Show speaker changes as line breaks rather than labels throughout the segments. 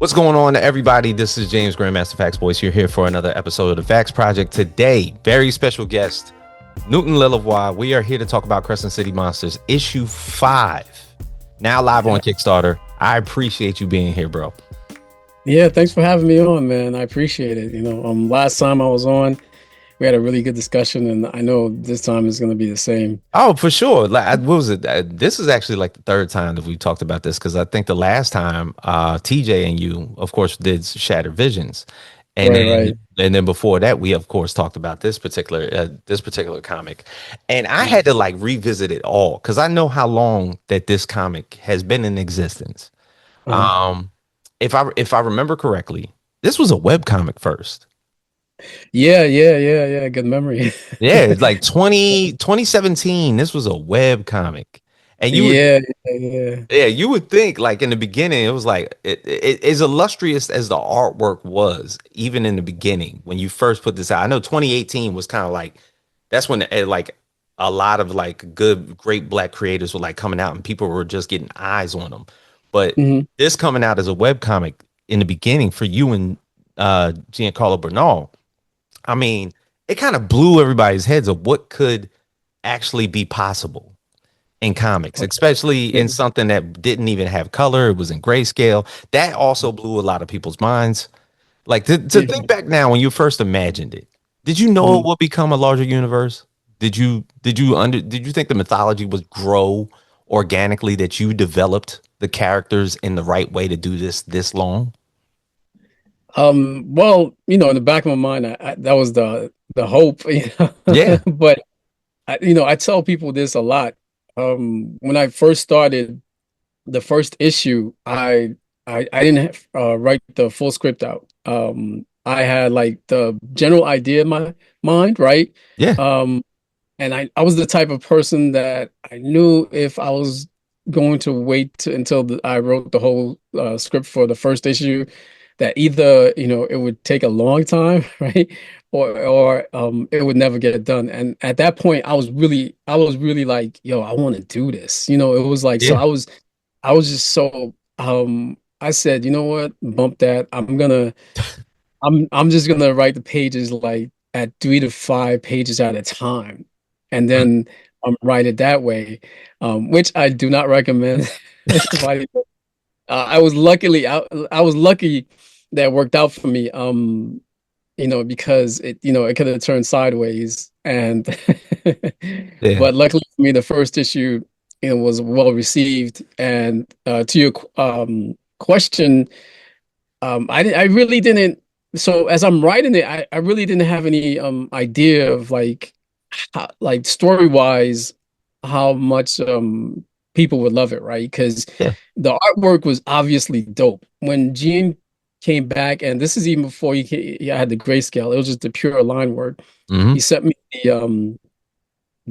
What's going on, everybody? This is James Grandmaster Facts Boys. You're here for another episode of the Facts Project. Today, very special guest, Newton Lilavois. We are here to talk about Crescent City Monsters, issue 5, now live on Kickstarter. I appreciate you being here, bro.
Yeah, thanks for having me on, man. I appreciate it. Last time I was on, we had a really good discussion, and I know this time is going to be the same.
Oh, for sure. Like, what was it? This is actually like the third time that we talked about this, because I think the last time TJ and you, of course, did Shattered Visions, and
Right.
then before that, we of course talked about this particular comic, and I had to like revisit it all because I know how long that this comic has been in existence.
Uh-huh.
Um, if I remember correctly, this was a web comic first.
Yeah. Good memory.
Yeah, it's like 2017. This was a web comic. And you would,
Yeah.
yeah, you would think like in the beginning, it was like as illustrious as the artwork was, even in the beginning when you first put this out. I know 2018 was kind of like that's when like a lot of like great black creators were like coming out and people were just getting eyes on them. But
hmm
this coming out as a web comic in the beginning for you and Giancarlo Bernal, I mean, it kind of blew everybody's heads of what could actually be possible in comics, especially in something that didn't even have color. It was in grayscale. That also blew a lot of people's minds. Like to think back now when you first imagined it, did you know it would become a larger universe? Did you think the mythology would grow organically, that you developed the characters in the right way to do this long?
Well, in the back of my mind, that was the hope,
Yeah.
But I tell people this a lot. When I first started the first issue, I didn't write the full script out. I had like the general idea in my mind, right?
Yeah.
Um, and I was the type of person that I knew if I was going to until I wrote the whole script for the first issue, that either it would take a long time, right, or it would never get done. And at that point, I was really like, yo, I want to do this. It was like, so
Yeah.
I was just so I said, you know what, bump that. I'm just gonna write the pages like at 3 to 5 pages at a time, and
Mhm.
then write it that way, which I do not recommend. Anybody. I was lucky that worked out for me. Because it could have turned sideways, and
Yeah.
but luckily for me, the first issue was well received. And to your question, I really didn't. So as I'm writing it, I really didn't have any idea of like story wise how much people would love it, right? Because
Yeah.
the artwork was obviously dope. When Gian came back, and this is even before he had the grayscale, it was just the pure line work.
Hmm.
He sent me the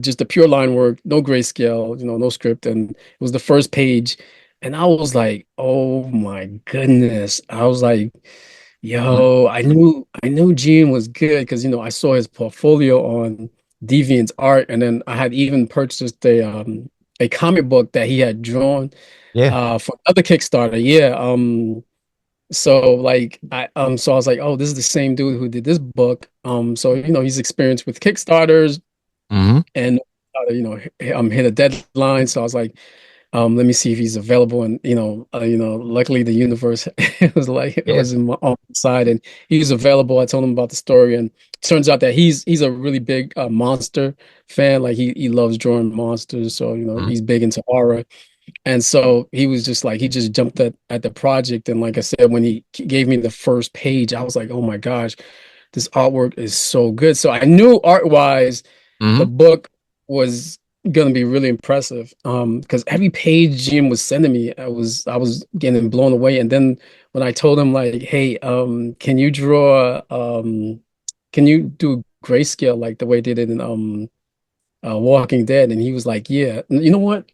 just the pure line work, no grayscale, no script, and it was the first page. And I was like, oh my goodness. I was like, yo, I knew Gene was good because I saw his portfolio on Deviant's art, and then I had even purchased a comic book that he had drawn
Yeah.
for another Kickstarter. Yeah. So like so I was like, oh, this is the same dude who did this book. So he's experienced with Kickstarters,
Hmm.
and hit a deadline. So I was like, let me see if he's available. And luckily the universe it
Yeah.
was on my side, and he was available. I told him about the story, and it turns out that he's a really big monster fan. Like he loves drawing monsters, so
Mhm.
he's big into horror. And so he was just like, he just jumped at the project. And like I said, when he gave me the first page, I was like, oh my gosh, this artwork is so good. So I knew art wise, the
Hmm.
book was gonna be really impressive. Because every page Jim was sending me, I was getting blown away. And then when I told him like, hey, can you do grayscale like the way they did in Walking Dead? And he was like, yeah. You know what?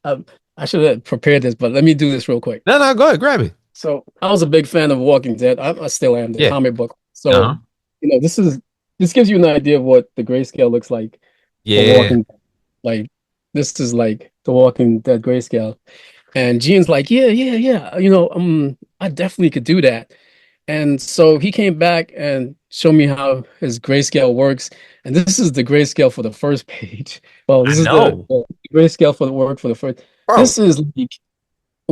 I should have prepared this, but let me do this real quick.
No, no, go ahead, grab it.
So I was a big fan of Walking Dead. I still am, the
Yeah.
comic book.
Uh-huh.
So, this gives you an idea of what the grayscale looks like for
Yeah.
Walking. Like this is like the Walking Dead grayscale. And Gene's like, yeah. I definitely could do that. And so he came back and showed me how his grayscale works. And this is the grayscale for the first page. Well,
I
this is
know,
the grayscale for the work for the first.
bro.
This is like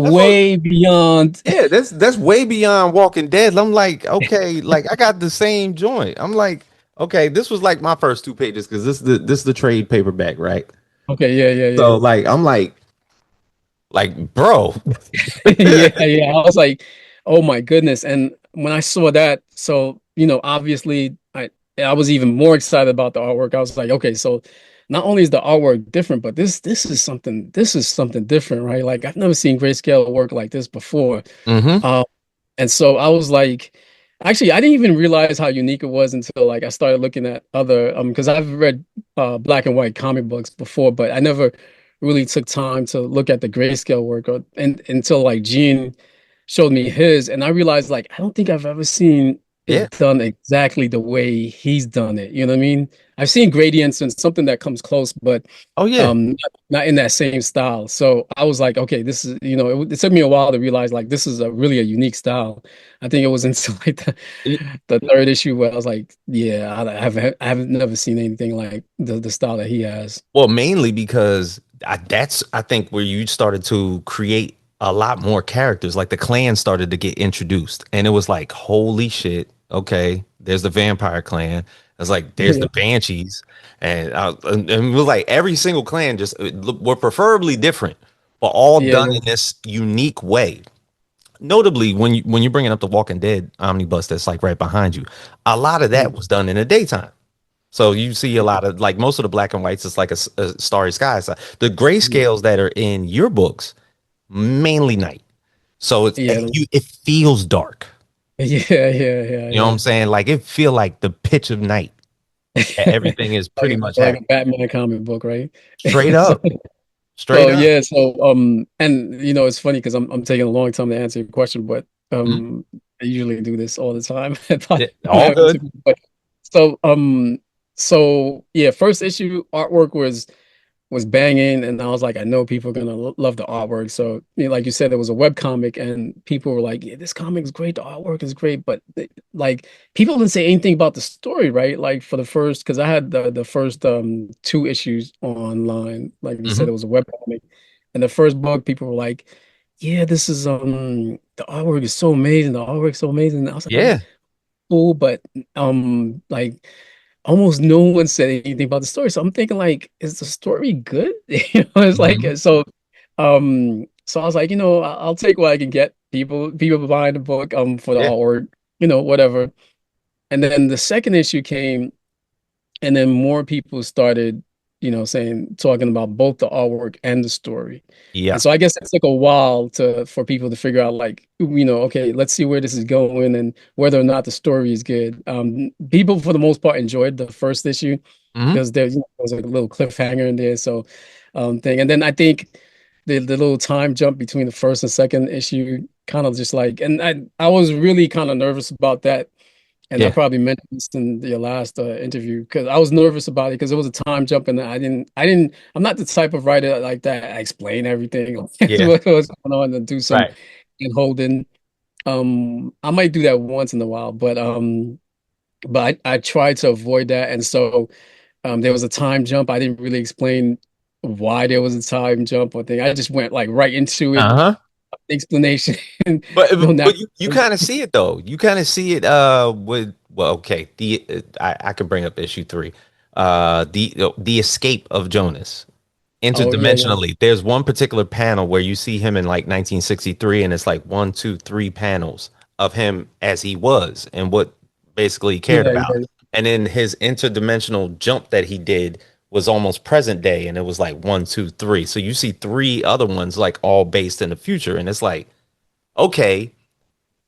That's what.
way beyond.
Yeah, that's way beyond Walking Dead. I'm like, okay, like I got the same joint. I'm like, okay, this was like my first two pages because this is the trade paperback, right?
Okay, yeah, yeah,
So
yeah.
like, I'm like, bro,
Yeah, yeah. I was like, oh my goodness. And when I saw that, so obviously I was even more excited about the artwork. I was like, okay, so not only is the artwork different, but this is something different, right? Like I've never seen grayscale work like this before.
hmm.
Um, and so I was like, actually, I didn't even realize how unique it was until like I started looking at other because I've read black and white comic books before, but I never really took time to look at the grayscale work and until like Gian showed me his, and I realized like I don't think I've ever seen
Yeah.
it done exactly the way he's done it. You know what I mean? I've seen gradients and something that comes close, but
Oh yeah.
not in that same style. So I was like, okay, this is, it took me a while to realize like this is a really a unique style. I think it was until like the third issue where I was like, yeah, I haven't never seen anything like the style that he has.
Well, mainly because that's I think where you started to create a lot more characters. Like the clan started to get introduced, and it was like, holy shit! Okay, there's the vampire clan. It's like there's
Yeah,
the Banshees, and it was like every single clan just were preferably different, but all
yeah,
done
yeah.
in this unique way. Notably, when you're bringing up the Walking Dead omnibus that's like right behind you, a lot of that
Mm,
was done in the daytime. So you see a lot of like most of the black and whites, it's like a starry sky. So the
mm.
grayscales that are in your books, mainly night. So
Yeah,
it feels dark.
yeah, yeah, yeah,
You know what I'm
yeah.
saying? Like it feel like the pitch of night. Everything is pretty
Like
much
like a
happening.
Batman comic book, right?
Straight
So,
up. Straight
so
up.
yeah, so and it's funny because I'm taking a long time to answer your question, but
Mhm.
I usually do this all the time.
Yeah,
When I
all
answer
good.
people. But so so yeah, first issue artwork was banging, and I was like, I know people are gonna love the artwork. So, like you said, it was a web comic, and people were like, yeah, this comic is great, the artwork is great, but like people didn't say anything about the story, right? Like for the first, because I had the first two issues online, like you said,
Hmm.
it was a web comic, and the first book, people were like, yeah, this is the artwork is so amazing, the artwork is so amazing. And I was like,
Yeah.
cool, but like almost no one said anything about the story. So I'm thinking like, is the story good? It's like
Hmm.
so I was like, I'll take what I can get. People buying the book for the
Yeah.
artwork, whatever. And then the second issue came, and then more people started, talking about both the artwork and the story.
Yeah.
And so I guess it took a while for people to figure out like, okay, let's see where this is going and whether or not the story is good. People for the most part enjoyed the first issue
Hmm.
because there was a little cliffhanger in there. So thing. And then I think the little time jump between the first and second issue kind of just like, and I was really kind of nervous about that, and I
Yeah.
probably mentioned this in the last interview because I was nervous about it because it was a time jump and I'm not the type of writer like that. I explain everything,
Yeah.
what was going on and do some
Right.
hand holding. I might do that once in a while, but I try to avoid that. And so there was a time jump. I didn't really explain why there was a time jump or thing. I just went like right into it,
Uh-huh.
explanation, no
But you
natural.
kind of see it though. You kind of see it with well, okay. I can bring up issue three. The escape of Jonas
Oh yeah, yeah,
interdimensionally. There's one particular panel where you see him in like 1963, and it's like one, two, three panels of him as he was and what basically he cared
yeah,
about.
yeah.
And then his interdimensional jump that he did was almost present day, and it was like one, two, three. So you see three other ones like all based in the future, and it's like, okay,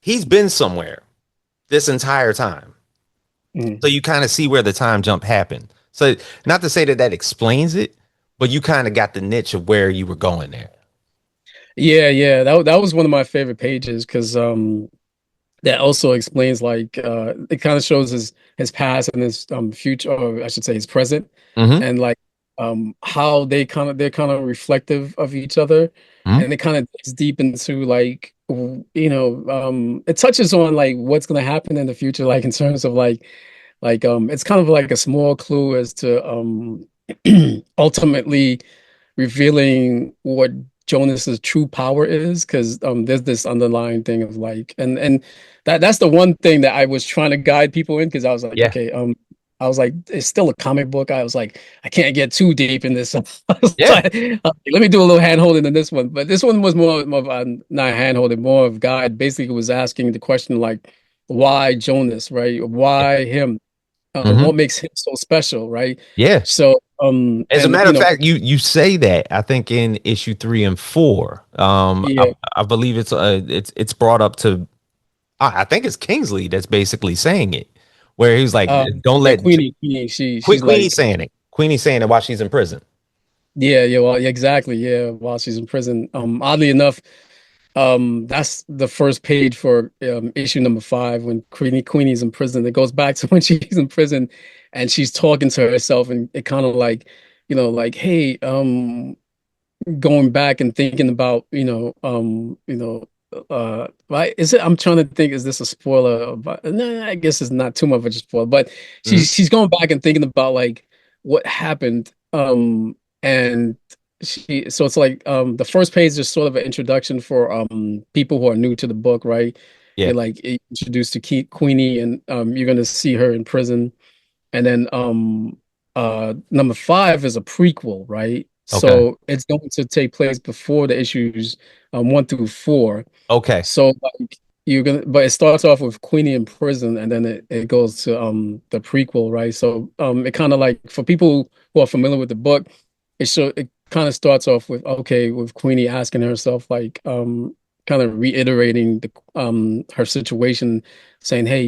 he's been somewhere this entire time.
Mm.
So you kind of see where the time jump happened. So not to say that that explains it, but you kind of got the niche of where you were going there.
Yeah, yeah. That was one of my favorite pages because that also explains like it kind of shows his past and his future, or I should say his present,
Hmm.
and like how they're kind of reflective of each other,
Hmm.
and it kind of digs deep into like it touches on like what's going to happen in the future, like in terms of it's kind of like a small clue as to ultimately revealing what Jonas's true power is, because there's this underlying thing of like, and that's the one thing that I was trying to guide people in, because I was like,
Yeah.
okay, I was like, it's still a comic book. I was like, I can't get too deep in this. I was
Yeah.
like, let me do a little hand holding in this one. But this one was more of not hand holding, more of guide. Basically, was asking the question like, why Jonas, right? Why him?
Hmm.
What makes him so special, right?
Yeah.
So,
As a
and
matter of fact, you say that I think in issue 3 and 4,
yeah,
I believe it's brought up to I think it's Kingsley that's basically saying it, where he's like, "Don't
yeah,
let
Queenie, she's
Queenie's
like,
saying it. Queenie's saying it while she's in prison."
yeah, yeah, well, yeah, exactly, yeah, while she's in prison. Oddly enough, that's the first page for issue number 5 when Queenie's in prison. It goes back to when she's in prison and she's talking to herself, and it kind of like, like, hey, going back and thinking about, right? Is it? I'm trying to think. Is this a spoiler? But no, I guess it's not too much of a spoiler. But
Hmm.
she's going back and thinking about like what happened. And so it's like the first page is sort of an introduction for people who are new to the book, right?
Yeah.
You're like introduced to Queenie, and you're gonna see her in prison, and then number 5 is a prequel, right?
Okay.
So it's going to take place before the issues 1 through 4.
Okay.
So like but it starts off with Queenie in prison, and then it goes to the prequel, right? So it kind of like, for people who are familiar with the book, it kind of starts off with, okay, with Queenie asking herself like kind of reiterating the her situation, saying, hey,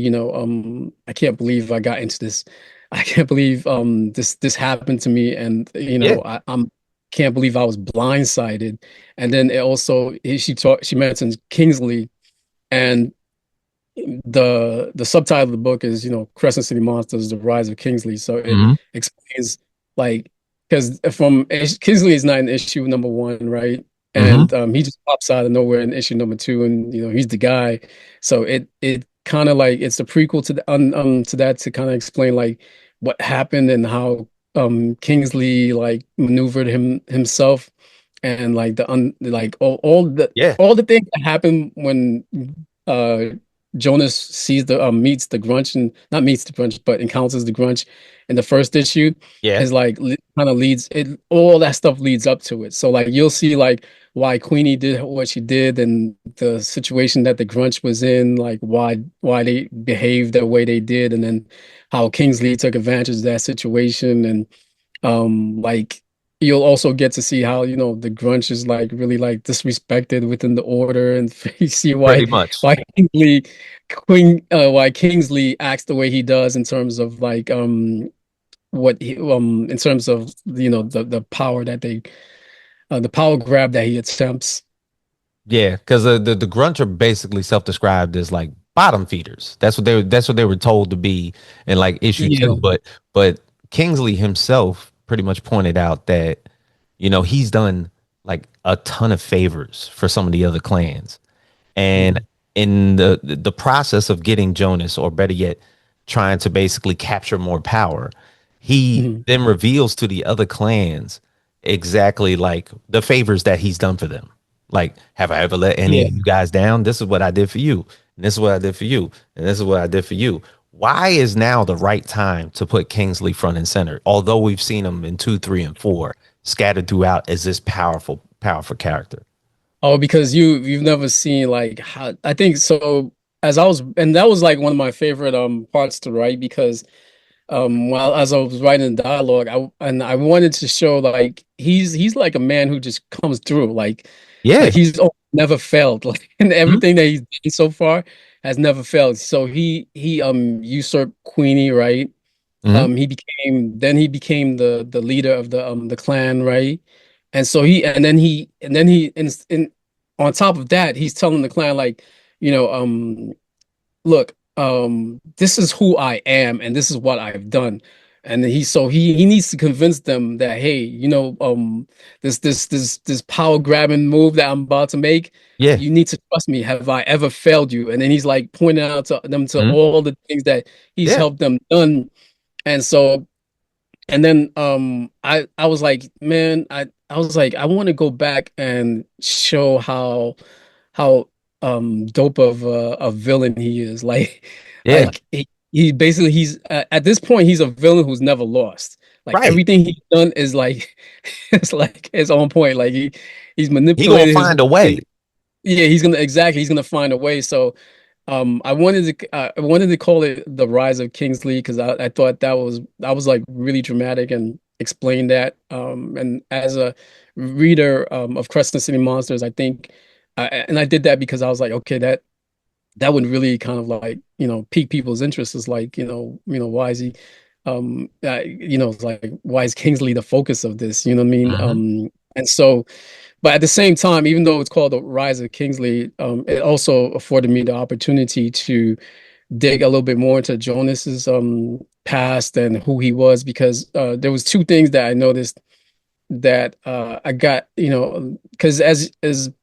I can't believe I got into this. I can't believe this happened to me, and
Yeah.
I'm can't believe I was blindsided. And then it also, she mentions Kingsley, and the subtitle of the book is, Crescent City Monsters: The Rise of Kingsley. So it
Hmm.
explains like, because Kingsley is not in issue number 1, right?
Hmm.
And he just pops out of nowhere in issue number 2, and he's the guy. So it kind of like, it's a prequel to to that, to kind of explain like what happened and how Kingsley like maneuvered himself, and like like
Yeah.
all the things that happen when uh Jonas sees the meets the Grunch, and not meets the Grunch, but encounters the Grunch in the first issue,
Yeah.
is like kind of leads it, all that stuff leads up to it. So like you'll see like why Queenie did what she did, and the situation that the Grunch was in, like why they behaved the way they did, and then how Kingsley took advantage of that situation. And like you'll also get to see how, the Grunch is like really like disrespected within the order, and you see
Pretty much.
why why Kingsley acts the way he does, in terms of like what he in terms of, the power that the power grab that he attempts.
Yeah, because the grunts are basically self-described as like bottom feeders. That's what they were told to be in like issue
Yeah.
2. But Kingsley himself pretty much pointed out that he's done like a ton of favors for some of the other clans. And
Mhm.
in the process of getting Jonas, or better yet, trying to basically capture more power, he
Mhm.
then reveals to the other clans exactly like the favors that he's done for them. Like, have I ever let any
Yeah.
of you guys down? This is what I did for you, and this is what I did for you, and this is what I did for you. Why is now the right time to put Kingsley front and center? Although we've seen him in 2, 3, and 4 scattered throughout as this powerful, powerful character.
Oh, because you've never seen like how, I think so, as I was, and that was like one of my favorite parts to write, because while as I was writing the dialogue, I wanted to show like he's like a man who just comes through,
Yeah.
like he's never failed, like, and
Mhm.
everything that he's done so far has never failed. So he usurped Queenie, right?
Mhm.
He became the leader of the clan, right? And so he in on top of that, he's telling the clan like, look, this is who I am, and this is what I've done. And he needs to convince them that, hey, this power grabbing move that I'm about to make,
Yeah.
you need to trust me. Have I ever failed you? And then he's like pointing out to them to
Mhm.
all the things that he's
Yeah.
helped them done. And so and then I was like, man, I was like, I want to go back and show how dope of a villain he is. Like
Yeah.
like he basically he's at this point he's a villain who's never lost. Like
Right.
everything he's done is like it's on point. Like he's
He gonna
manipulated his
find a way.
way. Yeah, he's gonna find a way. So I wanted to call it the Rise of Kingsley because I thought that was like really dramatic and explain that. And as a reader of Crescent City Monsters, I think, and I did that because I was like, okay, that would really kind of like pique people's interest. Is like why is he, it's like why is Kingsley the focus of this? You know what I mean?
Mhm.
And so. But at the same time, even though it's called the Rise of Kingsley, it also afforded me the opportunity to dig a little bit more into Jonas's past and who he was because there was two things that I noticed that I got, because as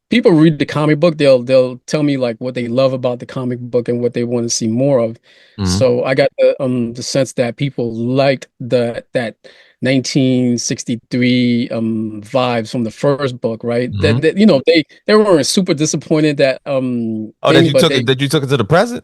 people read the comic book, they'll tell me like what they love about the comic book and what they want to see more of.
Mhm.
So I got the sense that people liked that 1963 vibes from the first book, right?
Mhm.
That they weren't super disappointed that
Oh,
thing, but they
that you took it to the present?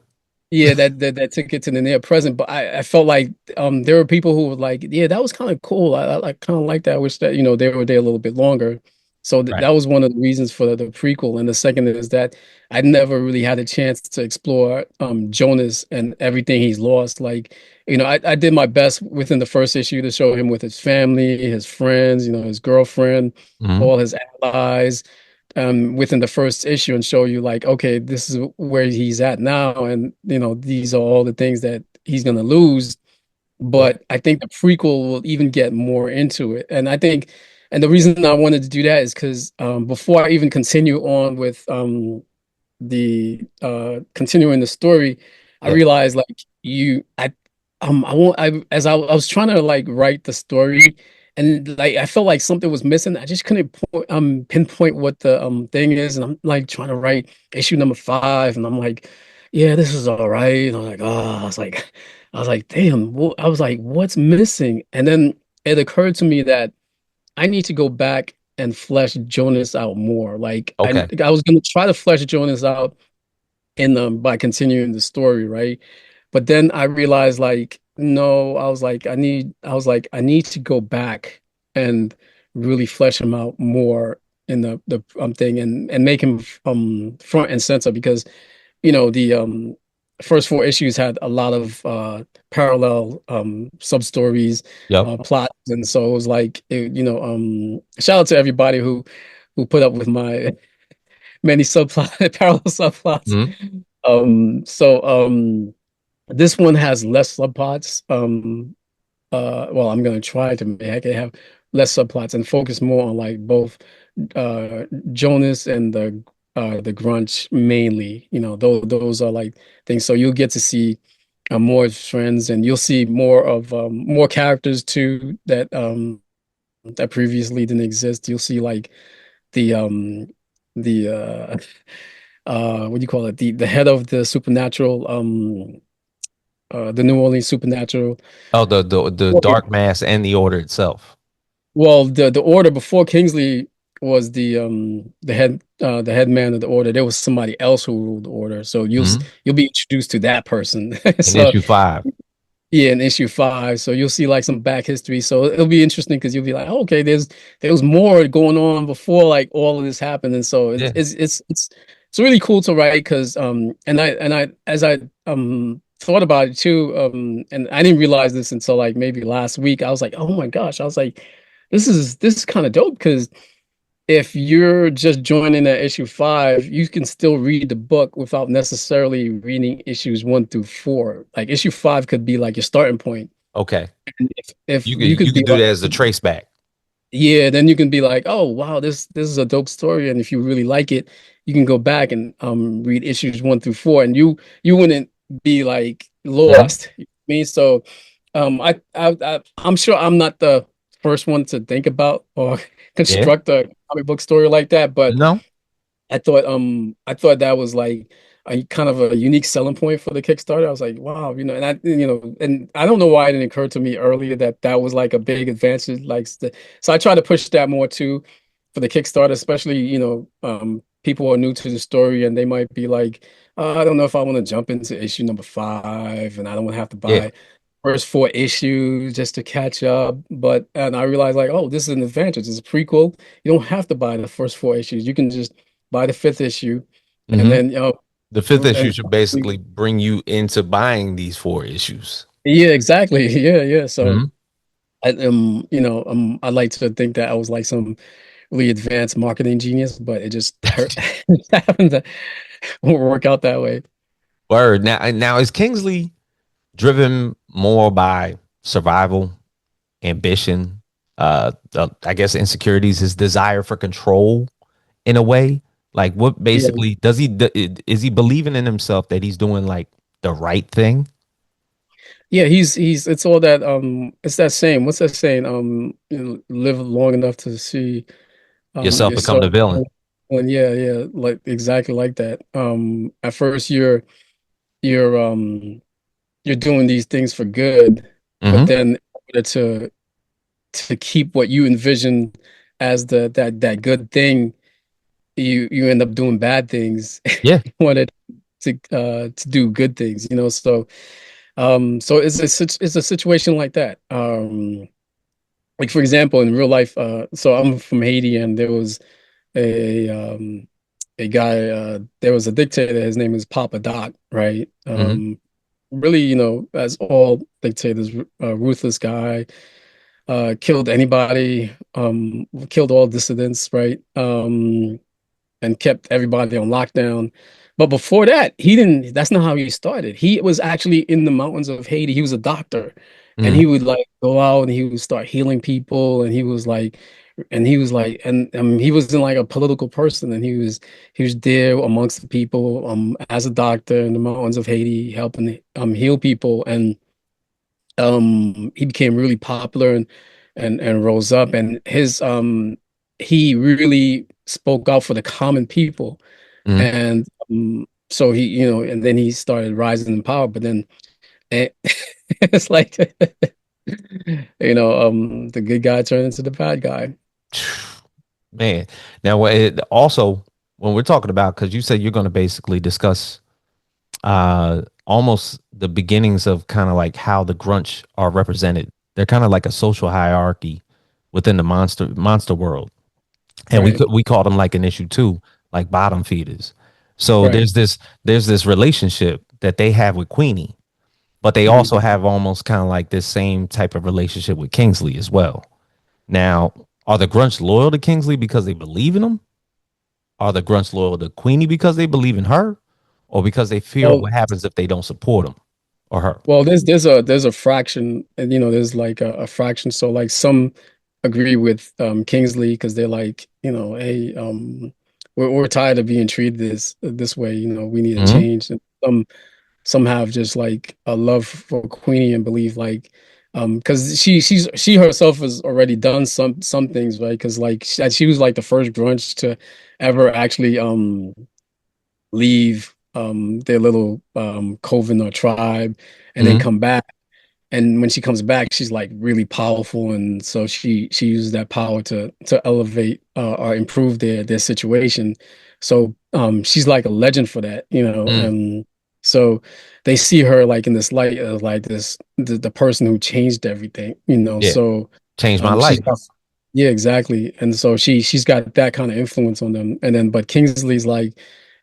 yeah, that took it to the near present, but I felt like there were people who were like, yeah, that was kind of cool. I kind of like that. I wish that they were there a little bit longer. So
Right.
that was one of the reasons for the prequel. And the second is that I never really had a chance to explore Jonas and everything he's lost. Like, I did my best within the first issue to show him with his family, his friends, his girlfriend,
Mhm.
all his allies within the first issue and show you like, okay, this is where he's at now, and these are all the things that he's gonna lose.
Yeah.
But I think the prequel will even get more into it, and I think, and the reason I wanted to do that is because before I even continue on with the continuing the story, I
Yeah.
realized like I won't I was trying to like write the story and like I felt like something was missing. I just couldn't pinpoint what the thing is, and I'm like trying to write issue number 5, and I'm like, yeah, this is all right. And I'm like, oh, I was like, damn, I was like, what's missing? And then it occurred to me that I need to go back and flesh Jonas out more. Like
Okay.
I was gonna try to flesh Jonas out in by continuing the story, right? But then I realized like no, I need to go back and really flesh him out more in the thing and make him front and center because the first 4 issues had a lot of parallel sub stories,
Yep.
plots, and so it was like shout out to everybody who put up with my many subplot parallel subplots.
Mhm.
This one has less subplots. Well, I'm gonna try to make it have less subplots and focus more on like both uh Jonas and the Grunch mainly. Those are like things. So you'll get to see more of his friends, and you'll see more of more characters too that previously didn't exist. You'll see like the the what do you call it? The head of the supernatural the New Orleans supernatural.
Oh, the dark mass and the order itself.
Well, the order before Kingsley was the head man of the order. There was somebody else who ruled the order. So
Mhm.
you'll be introduced to that person.
In
So
issue 5.
yeah, in issue 5. So you'll see like some back history. So it'll be interesting because you'll be like, oh, okay, there was more going on before like all of this happened. And so
Yeah.
it's really cool to write because and I as I thought about it too, and I didn't realize this until like maybe last week. I was like, oh my gosh, I was like, this is kind of dope because if you're just joining at issue 5, you can still read the book without necessarily reading issues 1 through 4. Like issue 5 could be like your starting point.
Okay.
And if you
You
could
could
be
do that
like,
as a trace back.
yeah, then you can be like, oh wow, this is a dope story. And if you really like it, you can go back and read issues 1 through 4, and you wouldn't be like
Mhm.
lost. You know what I mean, so I'm sure I'm not the first one to think about or
Yeah.
construct a comic book story like that, but
No.
I thought that was like a kind of a unique selling point for the Kickstarter. I was like, wow, and I don't know why it didn't occur to me earlier that that was like a big advantage. So I try to push that more too for the Kickstarter, especially, people are new to the story and they might be like, I don't know if I want to jump into issue number 5 and I don't want to have to
Yeah.
buy first 4 issues just to catch up. And I realized like, oh, this is an advantage. It's a prequel. You don't have to buy the first 4 issues. You can just buy the fifth issue, and
Hmm.
then
The fifth issue
and
should basically bring you into buying these four issues.
yeah, exactly. Yeah, yeah. So
Hmm.
I like to think that I was like some really advanced marketing genius, but it just hurt. It happened to work out that way.
Word. Now is Kingsley driven more by survival, ambition, I guess insecurities, his desire for control in a way? Like what
Yeah.
basically does is he believing in himself that he's doing like the right thing?
Yeah, he's it's all that it's that saying. What's that saying? Live long enough to see
Yourself become
yourself.
the villain.
And yeah, yeah, like exactly like that. At first you're you're doing these things for good, but
Hmm.
then in order to keep what you envision as that good thing, you end up doing bad things.
Yeah.
You wanted to do good things, so it's a situation like that. Like for example, in real life, so I'm from Haiti, and there was a a guy, there was a dictator. His name is Papa Doc, right?
Hmm.
Really, as all dictators, ruthless guy, killed anybody, killed all dissidents, right? And kept everybody on lockdown. But before that, he didn't, that's not how he started. He was actually in the mountains of Haiti. He was a doctor and
Hmm.
he would like go out and he would start healing people. And he wasn't like a political person. And he was there amongst the people, as a doctor in the mountains of Haiti, helping, heal people. And he became really popular and rose up, and he really spoke out for the common people.
Hmm.
And so and then he started rising in power, but then eh, it's like the good guy turned into the bad guy.
Man. Now, also when we're talking about, because you said you're going to basically discuss almost the beginnings of kind of like how the grunch are represented. They're kind of like a social hierarchy within the monster world, and
Right,
we call them like an issue two, like bottom feeders. So
right.
there's this relationship that they have with Queenie, but they
Mhm.
also have almost kind of like this same type of relationship with Kingsley as well. Now, are the grunts loyal to Kingsley because they believe in him? Are the grunts loyal to Queenie because they believe in her, or because they fear
Well,
what happens if they don't support him or her?
Well, there's a fraction, and there's like a fraction. So like some agree with Kingsley because they're like, hey, we're tired of being treated this way. We need a
Hmm.
change. And some have just like a love for Queenie and believe like, because she herself has already done some things, right? Because like she was like the first grunge to ever actually leave their little coven or tribe and then
Hmm.
come back. And when she comes back, she's like really powerful, and so she uses that power to elevate or improve their situation. So she's like a legend for that,
Mm.
and so they see her like in this light of like the person who changed everything,
Yeah,
so
changed my
she's
life.
got, yeah, exactly. And so she's got that kind of influence on them. And then but Kingsley's like,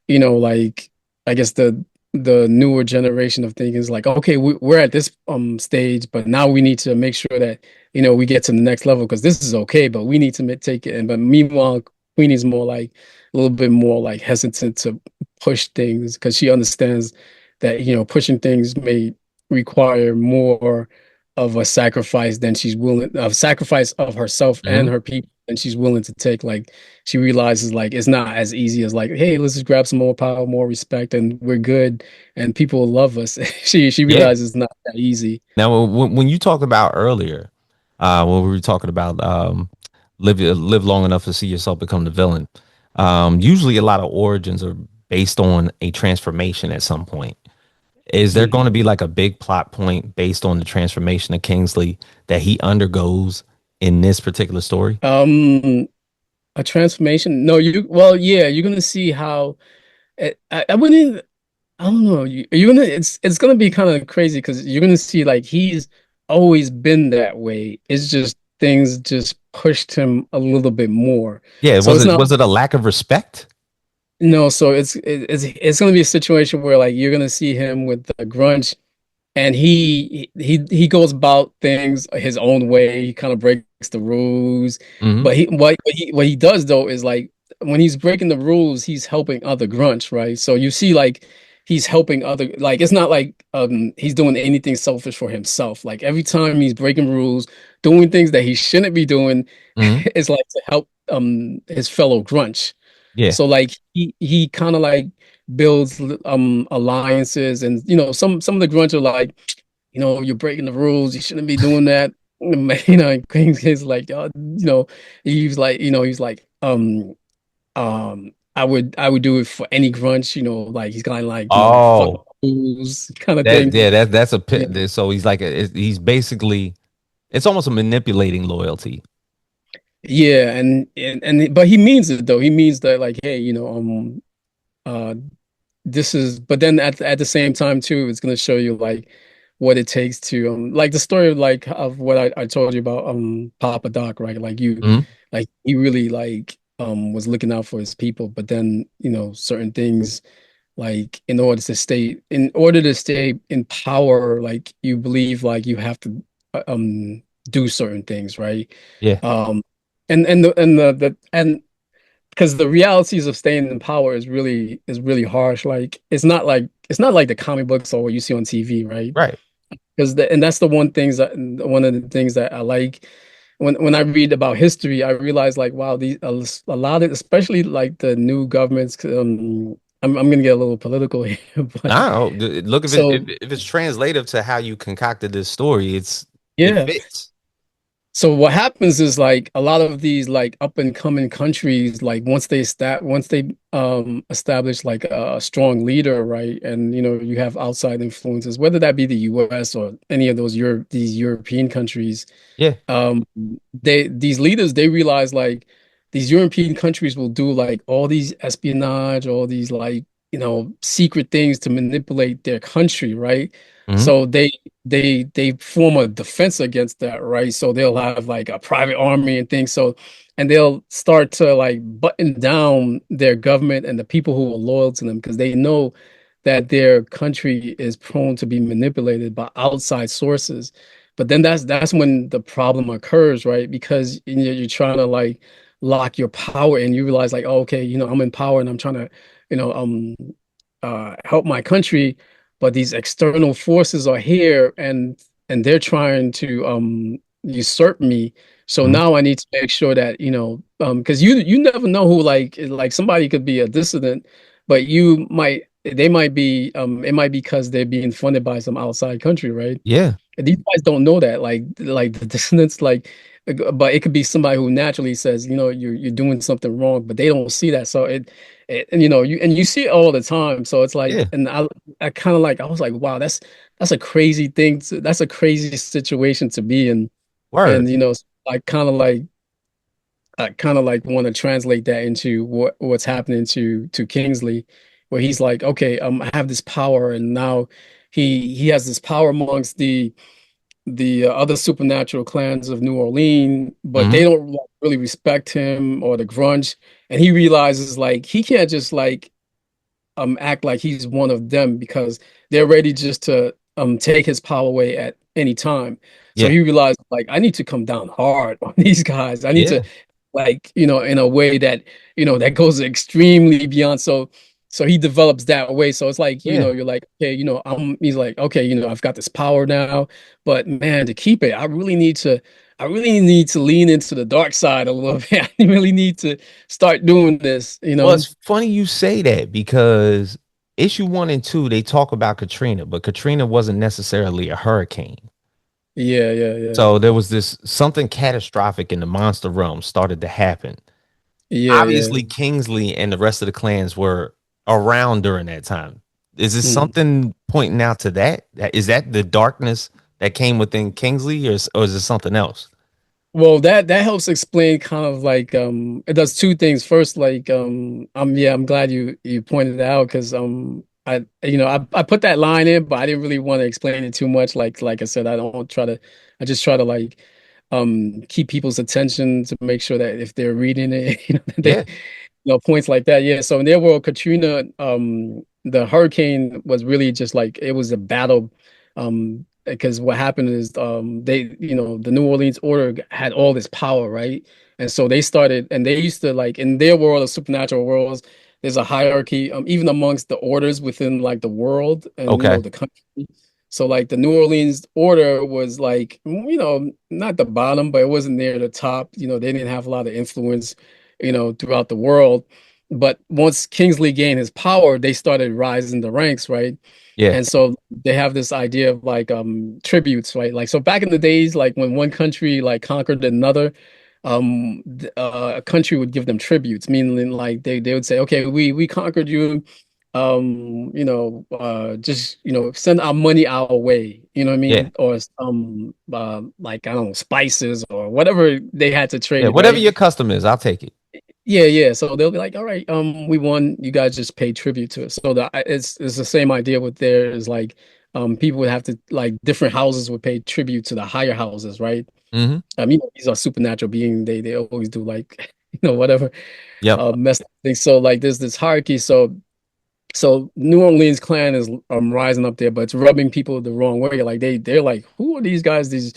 like I guess the newer generation of thinking is like, okay, we're at this stage, but now we need to make sure that we get to the next level because this is okay, but we need to take it. And but meanwhile, Queenie's more like a little bit more like hesitant to push things because she understands that pushing things may require more of a sacrifice than she's willing of sacrifice of herself and
Hmm.
her people and she's willing to take like she realizes like it's not as easy as like, hey, let's just grab some more power, more respect, and we're good, and people will love us. She
Yeah.
realizes it's not that easy.
Now, when you talked about earlier, when we were talking about live long enough to see yourself become the villain, usually a lot of origins are based on a transformation at some point. Is there
Mhm.
going to be like a big plot point based on the transformation of Kingsley that he undergoes in this particular story?
Um, a transformation? No, well, yeah, you're gonna see how I wouldn't. I don't know. You're gonna it's gonna be kind of crazy because you're gonna see like he's always been that way. It's just things just pushed him a little bit more.
Yeah,
So it's not
was it a lack of respect?
no. So it's gonna be a situation where like you're gonna see him with the grunge and he goes about things his own way. He kind of breaks the rules,
Hmm.
but what he does though is like when he's breaking the rules, he's helping other grunts, right? So you see like he's helping other like it's not like he's doing anything selfish for himself. Like every time he's breaking rules, doing things that he shouldn't be doing,
Hmm.
it's like to help his fellow grunts.
Yeah.
So like he kind of like builds alliances and some of the grunts are like you're breaking the rules. You shouldn't be doing that. King's like, he's like, I would do it for any grunch, like he's kind of like, fuck
Oh,
rules kind of
that
thing.
yeah, that's a
Yeah.
pit. So he's like he's basically it's almost a manipulating loyalty.
Yeah, but he means it though. He means that like, hey, uh this is but then at the same time too it's going to show you like what it takes to like the story like of what I told you about Papa Doc, right? Like you
Hmm.
like he really like was looking out for his people, but then certain things like in order to stay in power, like you believe like you have to do certain things, right?
Yeah.
um and because the realities of staying in power is really harsh. Like it's not like the comic books or what you see on TV, right?
Right.
Because and that's the one of the things that I like when I read about history. I realize like wow, these a lot of especially like the new governments. I'm gonna get a little political here, but
No, look if
so
if it's translative to how you concocted this story, it
yeah.
fits.
So what happens is like a lot of these like up and coming countries, like once they establish like a strong leader, right? And you have outside influences, whether that be the US or any of these European countries,
Yeah.
um these leaders they realize like these European countries will do like all these espionage, all these like secret things to manipulate their country, right?
Hmm.
So they form a defense against that, right? So they'll have like a private army and things. So and they'll start to like button down their government and the people who are loyal to them because they know that their country is prone to be manipulated by outside sources. But then that's when the problem occurs, right? Because you're trying to like lock your power and you realize like, oh, okay, I'm in power and I'm trying to, you know, um help my country, but these external forces are here and they're trying to usurp me. So
Hmm.
now I need to make sure that, because you never know who like somebody could be a dissident, but they might be it might be because they're being funded by some outside country, right?
Yeah.
And these guys don't know that, like the dissonance, but it could be somebody who naturally says, you're doing something wrong, but they don't see that. So and you see it all the time. So it's like,
Yeah.
and I kind of like, I was like, wow, that's a crazy that's a crazy situation to be in.
Word.
And I kind of like want to translate that into what's happening to Kingsley, where he's like, okay, I have this power, and now he has this power amongst the other supernatural clans of New Orleans, but
Hmm.
they don't like, really respect him or the grunge. And he realizes like he can't just like act like he's one of them because they're ready just to take his power away at any time. So
Yeah.
he realized like I need to come down hard on these guys. I need to
Yeah.
like in a way that that goes extremely beyond. So he develops that way. So it's like
Yeah.
you're like, okay, he's like, okay, I've got this power now, but man, to keep it I really need to I really need to lean into the dark side a little bit. I really need to start doing this, you
Well,
know?
it's funny you say that because issue 1 and 2, they talk about Katrina, but Katrina wasn't necessarily a hurricane.
Yeah, yeah, yeah.
So there was this something catastrophic in the monster realm started to happen.
Yeah, yeah.
Obviously, Kingsley and the rest of the clans were around during that time. Is this
Mm.
something pointing out to that? Is that the darkness that came within Kingsley, or is it something else?
Well, that helps explain kind of like it does two things. First, like yeah, I'm glad you pointed it out because I put that line in, but I didn't really want to explain it too much. Like I said, I just try to like keep people's attention to make sure that if they're reading it,
Yeah,
points like that. Yeah. So in their world, Katrina, the hurricane was really just like it was a battle. Because what happened is the New Orleans order had all this power, right? And so they started and they used to like in their world of supernatural worlds, there's a hierarchy, even amongst the orders within like the world and
okay,
the country. So like the New Orleans order was like, not the bottom, but it wasn't near the top. They didn't have a lot of influence, throughout the world. But once Kingsley gained his power, they started rising the ranks, right?
yeah,
And so they have this idea of like tributes, right? Like so back in the days, like when one country like conquered another, a country would give them tributes, meaning like they would say, okay, we conquered you, just send our money our way, you know what I
yeah,
mean? Or like I don't know, spices or whatever they had to
yeah.
trade,
Whatever
right?
your custom is, I'll take it.
Yeah, yeah. So they'll be like, all right, we won. You guys just pay tribute to us. So it's the same idea with there is like, people would have to like different houses would pay tribute to the higher houses, right?
Hmm.
These are supernatural beings. They always do like, whatever,
Yep.
mess things. So like there's this hierarchy. So New Orleans clan is rising up there, but it's rubbing people the wrong way. Like they're like, who are these guys? These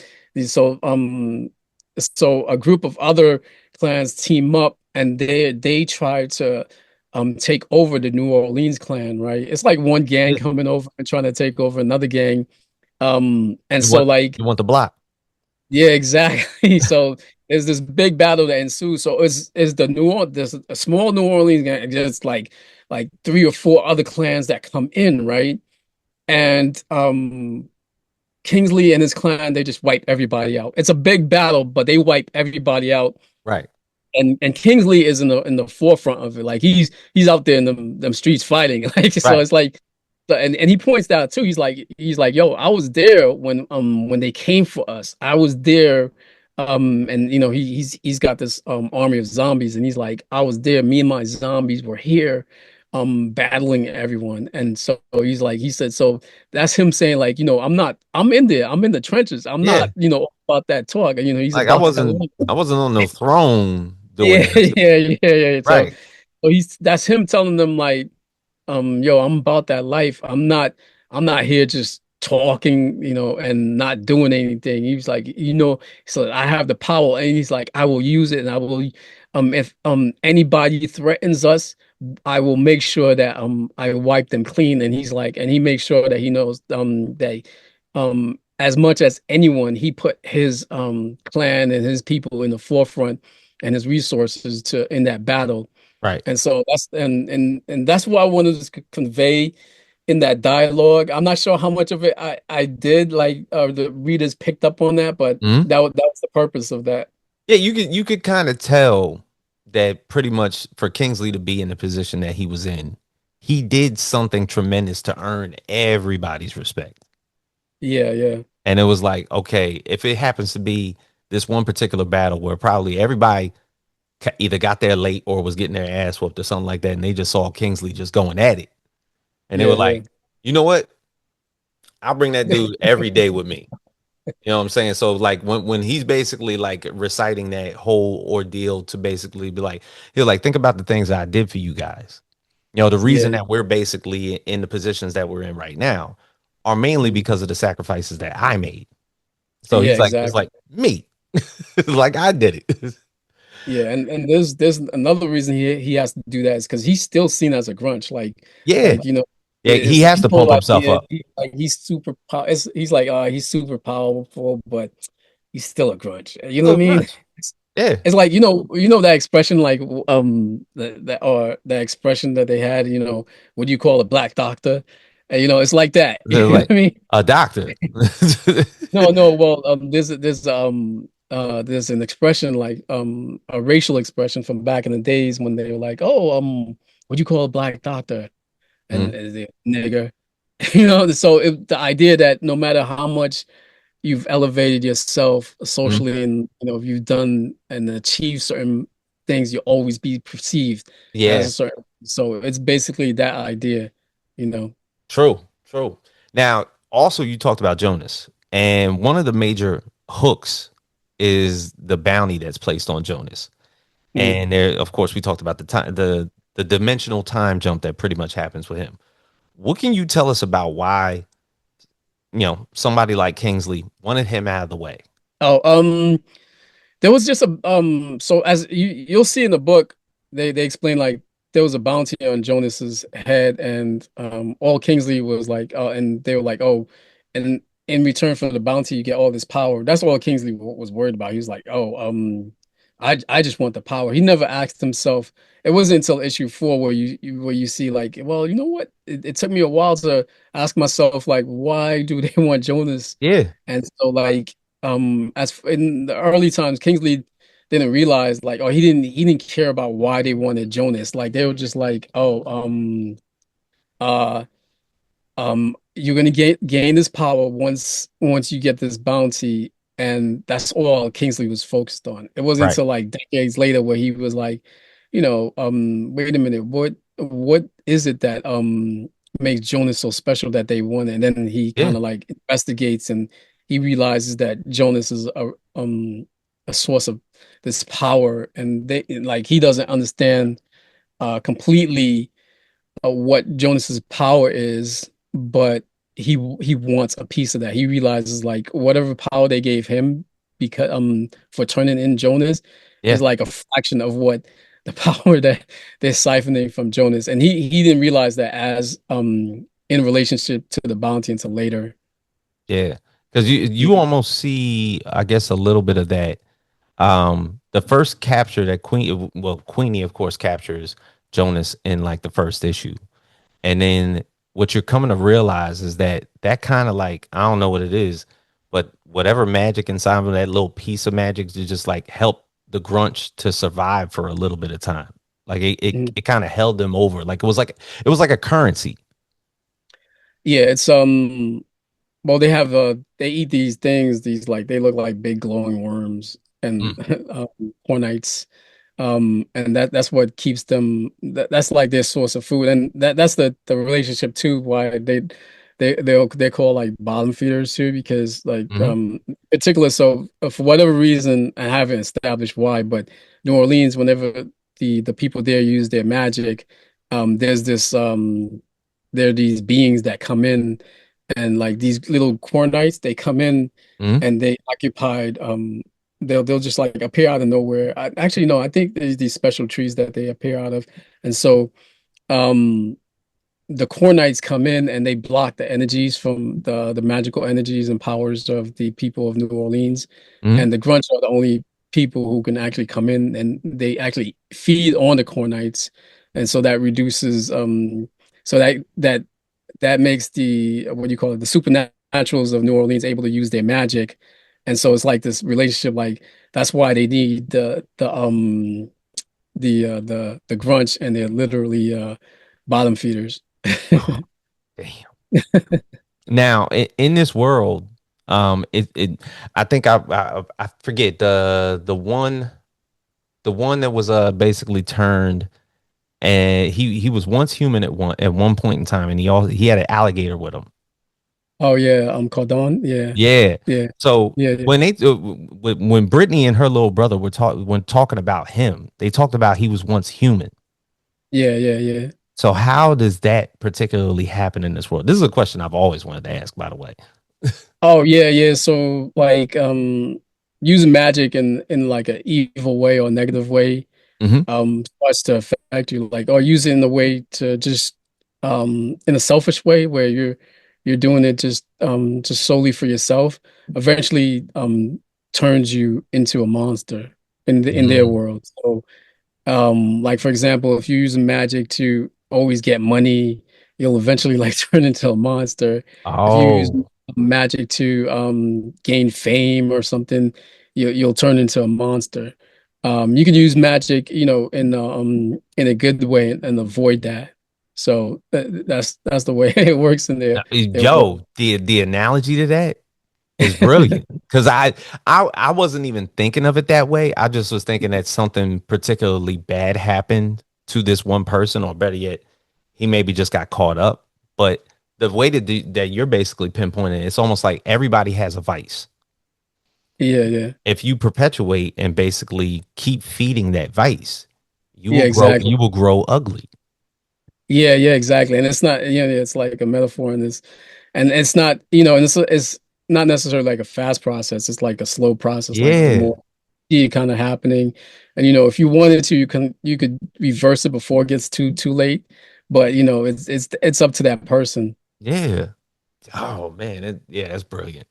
so a group of other clans team up and they try to take over the New Orleans clan, right? It's like one gang
Yeah.
coming over and trying to take over another gang. And
You
so
want
like
you want the block.
yeah, exactly. So there's this big battle that ensues. So is the there's a small New Orleans gang, just like three or four other clans that come in, right? And Kingsley and his clan, they just wipe everybody out. It's a big battle, but they wipe everybody out.
Right.
And Kingsley is in the forefront of it. Like he's out there in them streets fighting. Like so
Right.
it's like and he points out too, he's like, yo, I was there when they came for us. I was there. And he's got this army of zombies, and he's like, I was there, me and my zombies were here battling everyone. And so he said, so that's him saying, like, I'm in there, I'm in the trenches. I'm
Yeah.
not, about that talk. And he's
Like I
about that
wasn't
life.
I wasn't on the throne doing
Yeah,
this.
yeah, yeah, yeah. So,
Right.
so that's him telling them like, yo, I'm about that life. I'm not here just talking, and not doing anything. He was like, so I have the power, and he's like, I will use it, and I will, if anybody threatens us, I will make sure that I wipe them clean. And he's like, and he makes sure that he knows that as much as anyone, he put his clan and his people in the forefront and his resources to in that battle.
Right.
And so and that's what I wanted to convey in that dialogue. I'm not sure how much of it I did like the readers picked up on that, but
Mhm.
that was the purpose of that.
Yeah, you could kind of tell that pretty much for Kingsley to be in the position that he was in, he did something tremendous to earn everybody's respect.
Yeah, yeah,
And it was like, okay, if it happens to be this one particular battle where probably everybody either got there late or was getting their ass whooped or something like that, and they just saw Kingsley just going at it, and they
yeah,
were
yeah,
like, you know what? I'll bring that dude every day with me. You know what I'm saying? So like when he's basically like reciting that whole ordeal to basically be like, he'll like think about the things that I did for you guys. The reason
yeah,
that we're basically in the positions that we're in right now are mainly
mhm.
because of the sacrifices that I made. So
Yeah,
he's like, it's
exactly.
like me. Like I did it.
Yeah, and there's another reason he has to do that is because he's still seen as a grunch,
Yeah.
like
Yeah, he
his
has to
whole
pump himself
idea,
up.
like he's super power. He's like he's super powerful, but he's still a grudge. You know what
Still
I mean?
grudge. Yeah.
It's like, that expression, like that expression that they had, what do you call a black doctor? And, it's like that.
They're
You know
like
what I mean?
a doctor.
No, no, well, there's an expression like a racial expression from back in the days when they were like, oh, what do you call a black doctor?
Mhm,
And the nigger. So the idea that no matter how much you've elevated yourself
mhm.
socially and if you've done and achieved certain things, you'll always be perceived as
Yeah,
a certain. So it's basically that idea, you know.
true, true. Now, also you talked about Jonas, and one of the major hooks is the bounty that's placed on Jonas.
Mm.
And there, of course, we talked about the dimensional time jump that pretty much happens with him. What can you tell us about why, somebody like Kingsley wanted him out of the way?
Oh, there was just a so as you'll see in the book, they explain like there was a bounty on Jonas's head, and all Kingsley was like, and they were like, oh, and in return for the bounty, you get all this power. That's all Kingsley was worried about. He was like, oh, I just want the power. He never asked himself. It wasn't until issue 4 where you see like, well, you know what? It took me a while to ask myself like, why do they want Jonas?
Yeah,
And so like as in the early times, Kingsley didn't realize like, oh, he didn't care about why they wanted Jonas. Like they were just like, oh, uh you're gonna gain this power once you get this bounty, and that's all Kingsley was focused on. It wasn't
right.
until like decades later where he was like, wait a minute, what is it that makes Jonas so special that they want it? And then he
Yeah,
kind of like investigates and he realizes that Jonas is a source of this power, and they like he doesn't understand completely what Jonas's power is, but he wants a piece of that. He realizes like whatever power they gave him because for turning in Jonas is
yeah,
like a fraction of what the power that they're siphoning from Jonas. And he didn't realize that as in relationship to the bounty until later.
yeah. Because you
Mhm.
almost see, I guess, a little bit of that. The first capture that Queenie, of course, captures Jonas in like the first issue. And then what you're coming to realize is that kind of like, I don't know what it is, but whatever magic inside of that little piece of magic to just like help the Grunch to survive for a little bit of time. Like
Mhm.
it kind of held them over. Like it was like a currency.
Yeah, it's well, they eat these things, these like they look like big glowing worms and
Mm,
hornites. And that's what keeps them that's like their source of food. And that's the relationship too, why they're called like bottom feeders too, because like
hmm
particular so for whatever reason, I haven't established why, but New Orleans, whenever the people there use their magic, there's this there are these beings that come in, and like these little cornites, they come in
hmm
and they occupied they'll just like appear out of nowhere. Actually no, I think there's these special trees that they appear out of. And so um the cornites come in and they block the energies from the magical energies and powers of the people of New Orleans.
hmm
And the grunts are the only people who can actually come in, and they actually feed on the cornites. And so that reduces so that makes the what do you call it, the supernaturals of New Orleans able to use their magic. And so it's like this relationship, like that's why they need the grunch, and they're literally bottom feeders.
Damn. Now in this world, it I think I forget the one that was basically turned, and he was once human at one point in time, and he had an alligator with him.
Oh yeah, Cardon. Yeah,
Yeah.
yeah,
So
yeah, yeah,
when Brittany and her little brother when talking about him, they talked about he was once human.
yeah, yeah, yeah.
So how does that particularly happen in this world? This is a question I've always wanted to ask, by the way.
Oh yeah, yeah. So like using magic in like an evil way or negative way
Hmm
starts to affect you, like, or use it in a way to just in a selfish way where you're doing it just solely for yourself. Eventually turns you into a monster in their
Mm.
world. So like for example, if you use magic to always get money, you'll eventually like turn into a monster. If you use
Oh,
magic to gain fame or something, you'll turn into a monster. You can use magic, in a good way and avoid that. So that's the way it works in their world.
yo, the analogy to that is brilliant because I wasn't even thinking of it that way. I just was thinking that something particularly bad happened to this one person, or better yet, he maybe just got caught up. But the way that you're basically pinpointing, it's almost like everybody has a vice.
Yeah, yeah.
If you perpetuate and basically keep feeding that vice,
Yeah, exactly.
you will grow ugly.
Yeah, yeah, exactly. And it's not, it's like a metaphor in this. And it's not, and it's not necessarily like a fast process. It's like a slow process. Like the
Yeah,
more you see it kind of happening, and if you wanted to, you could reverse it before it gets too late. But it's up to that person.
yeah. Oh man, yeah, that's brilliant.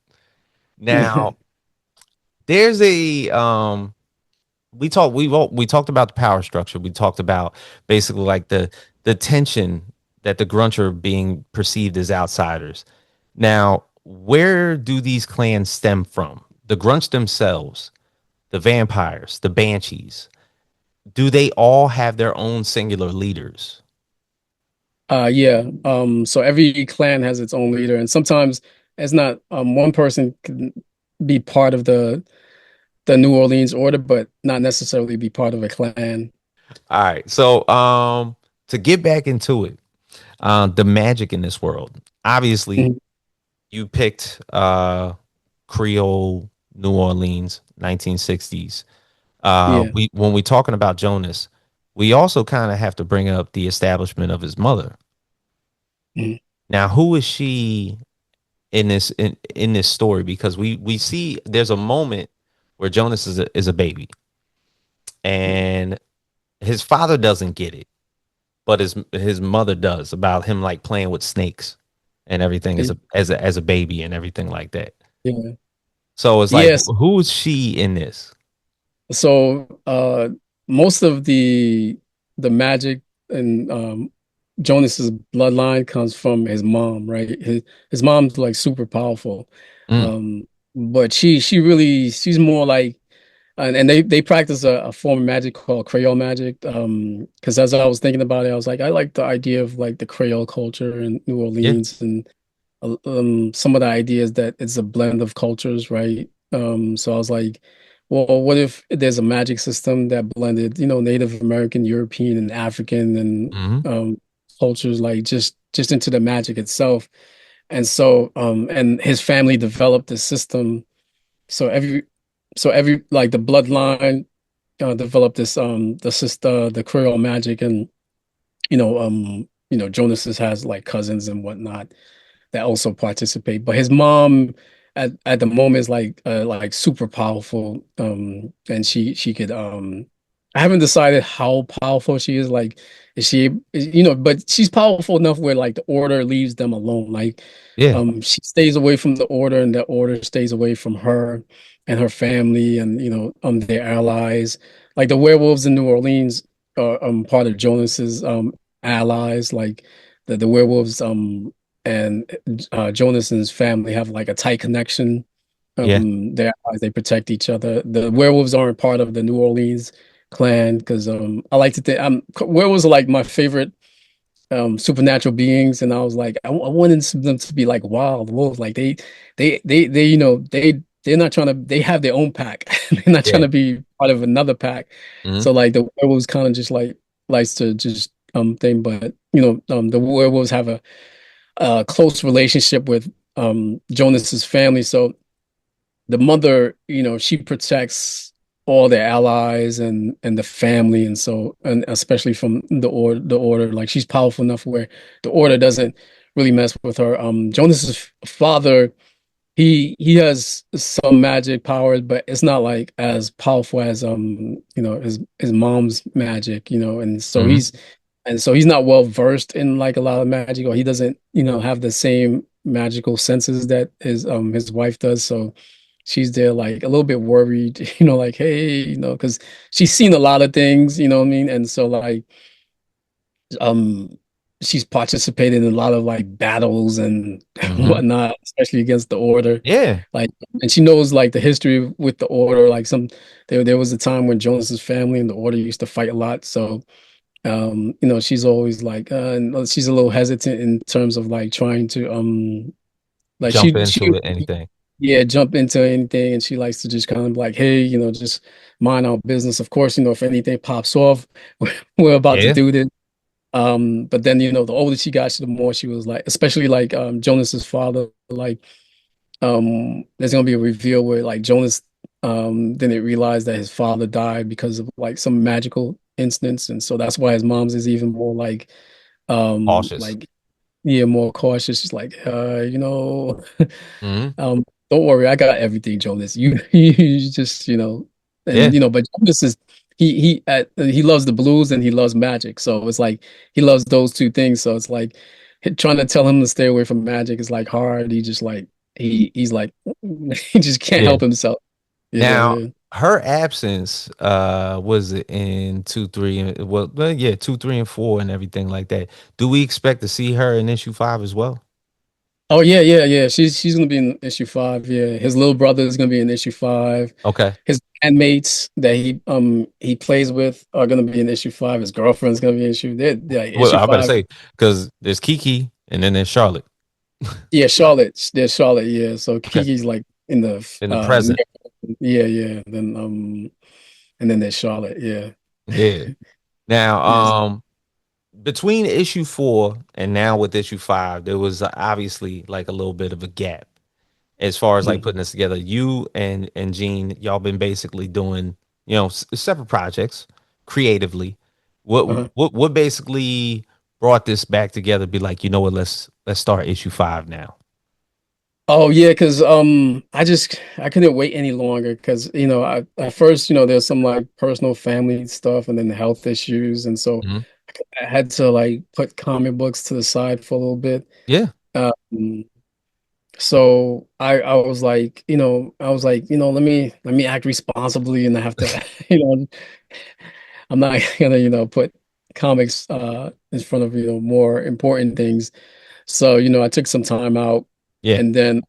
Now, there's a we talked about the power structure. We talked about basically like the tension that the Grunch are being perceived as outsiders. Now, where do these clans stem from? The Grunch themselves, the vampires, the Banshees. Do they all have their own singular leaders?
Yeah. So every clan has its own leader, and sometimes it's not one person can be part of the New Orleans order, but not necessarily be part of a clan.
All right. So to get back into it, the magic in this world. Obviously,
Mhm.
you picked Creole New Orleans 1960s.
Yeah.
We when we talking about Jonas, we also kind of have to bring up the establishment of his mother.
Mhm.
Now, who is she in this story? Because we see there's a moment where Jonas is a baby and his father doesn't get it, but his mother does about him like playing with snakes and everything as a baby and everything like that.
Yeah.
So it's like,
Yes.
who is she in this?
So most of the magic and Jonas's bloodline comes from his mom, right? His mom's like super powerful.
Mm,
Um, but she's more like and they practice a form of magic called Creole magic. Because as I was thinking about it, I was like, I like the idea of like the Creole culture in New
yeah.
Orleans and some of the ideas that it's a blend of cultures, right? So I was like, well, what if there's a magic system that blended, Native American, European, and African and
Hmm.
cultures like just into the magic itself. And so and his family developed this system. So every like the bloodline developed this the Creole magic and Jonas has like cousins and whatnot that also participate. But his mom at the moment is like super powerful. And she could I haven't decided how powerful she is. Like but she's powerful enough where like the order leaves them alone. Like
Yeah.
she stays away from the order and the order stays away from her and her family and their allies. Like the werewolves in New Orleans are part of Jonas's allies. Like the werewolves and Jonas and his family have like a tight connection.
Yeah.
They're allies, they protect each other. The werewolves aren't part of the New Orleans clan because I like to think werewolves are like my favorite supernatural beings, and I was like, I wanted them to be like wild wolves. Like they they're not trying to. They have their own pack. They're not trying
Yeah.
to be part of another pack.
Hmm.
So like the werewolves kind of just like likes to just thing, but the werewolves have a close relationship with Jonas's family. So the mother, she protects all their allies and the family, and so and especially from the order, like she's powerful enough where the order doesn't really mess with her. Jonas's father, he has some magic powers, but it's not like as powerful as his mom's magic,
Hmm.
and so he's not well versed in like a lot of magic, or he doesn't, have the same magical senses that his wife does. So she's there like a little bit worried, like, hey, because she's seen a lot of things, you know what I mean? And so like um she's participated in a lot of like battles and
Hmm.
whatnot, especially against the order.
Yeah.
Like, and she knows like the history with the order. Like there was a time when Jonas's family and the order used to fight a lot. So she's always like and she's a little hesitant in terms of like trying to like
Jump
she
into it, anything.
yeah, jump into anything, and she likes to just kind of like, hey, just mind our business. Of course, if anything pops off, we're about to
Yeah.
do this. But then, the older she got, the more she was like, especially like Jonas's father, like there's gonna be a reveal where like Jonas didn't realize that his father died because of like some magical instance, and so that's why his mom's is even more
Cautious.
like yeah, more cautious. She's like,
Hmm.
don't worry, I got everything, Jonas. You just,
Yeah.
but Jonas is he loves the blues and he loves magic. So it's like he loves those two things. So it's like trying to tell him to stay away from magic is like hard. He just like he's like he just can't
Yeah.
help himself. Yeah,
Now,
yeah.
her absence, was it in two, three, and yeah, two, three, and four, and everything like that. Do we expect to see her in issue five as well?
Oh yeah, yeah, yeah. She's gonna be in issue five. Yeah, his little brother is gonna be in issue five.
Okay.
His bandmates that he plays with are gonna be in issue five. His girlfriend's gonna be in issue. They're like
Well,
issue
I better
five.
say because there's Kiki and then there's Charlotte.
Yeah, Charlotte. There's Charlotte. Yeah, so
Okay.
Kiki's like in the
In the present.
yeah, yeah. And then there's Charlotte. Yeah.
Yeah. Now,
Yes.
between issue four and now with issue five, there was obviously like a little bit of a gap as far as like
Mhm.
putting this together. You and Gene, y'all been basically doing, separate projects creatively.
Uh-huh.
What basically brought this back together? Be like, you know what? Let's start issue five now.
Oh yeah, because I couldn't wait any longer because I at first there's some like personal family stuff and then the health issues and so
Hmm.
I had to like put comic books to the side for a little bit.
Yeah.
Um, so I was like let me act responsibly and I have to I'm not gonna put comics in front of more important things. So I took some time out
Yeah.
and then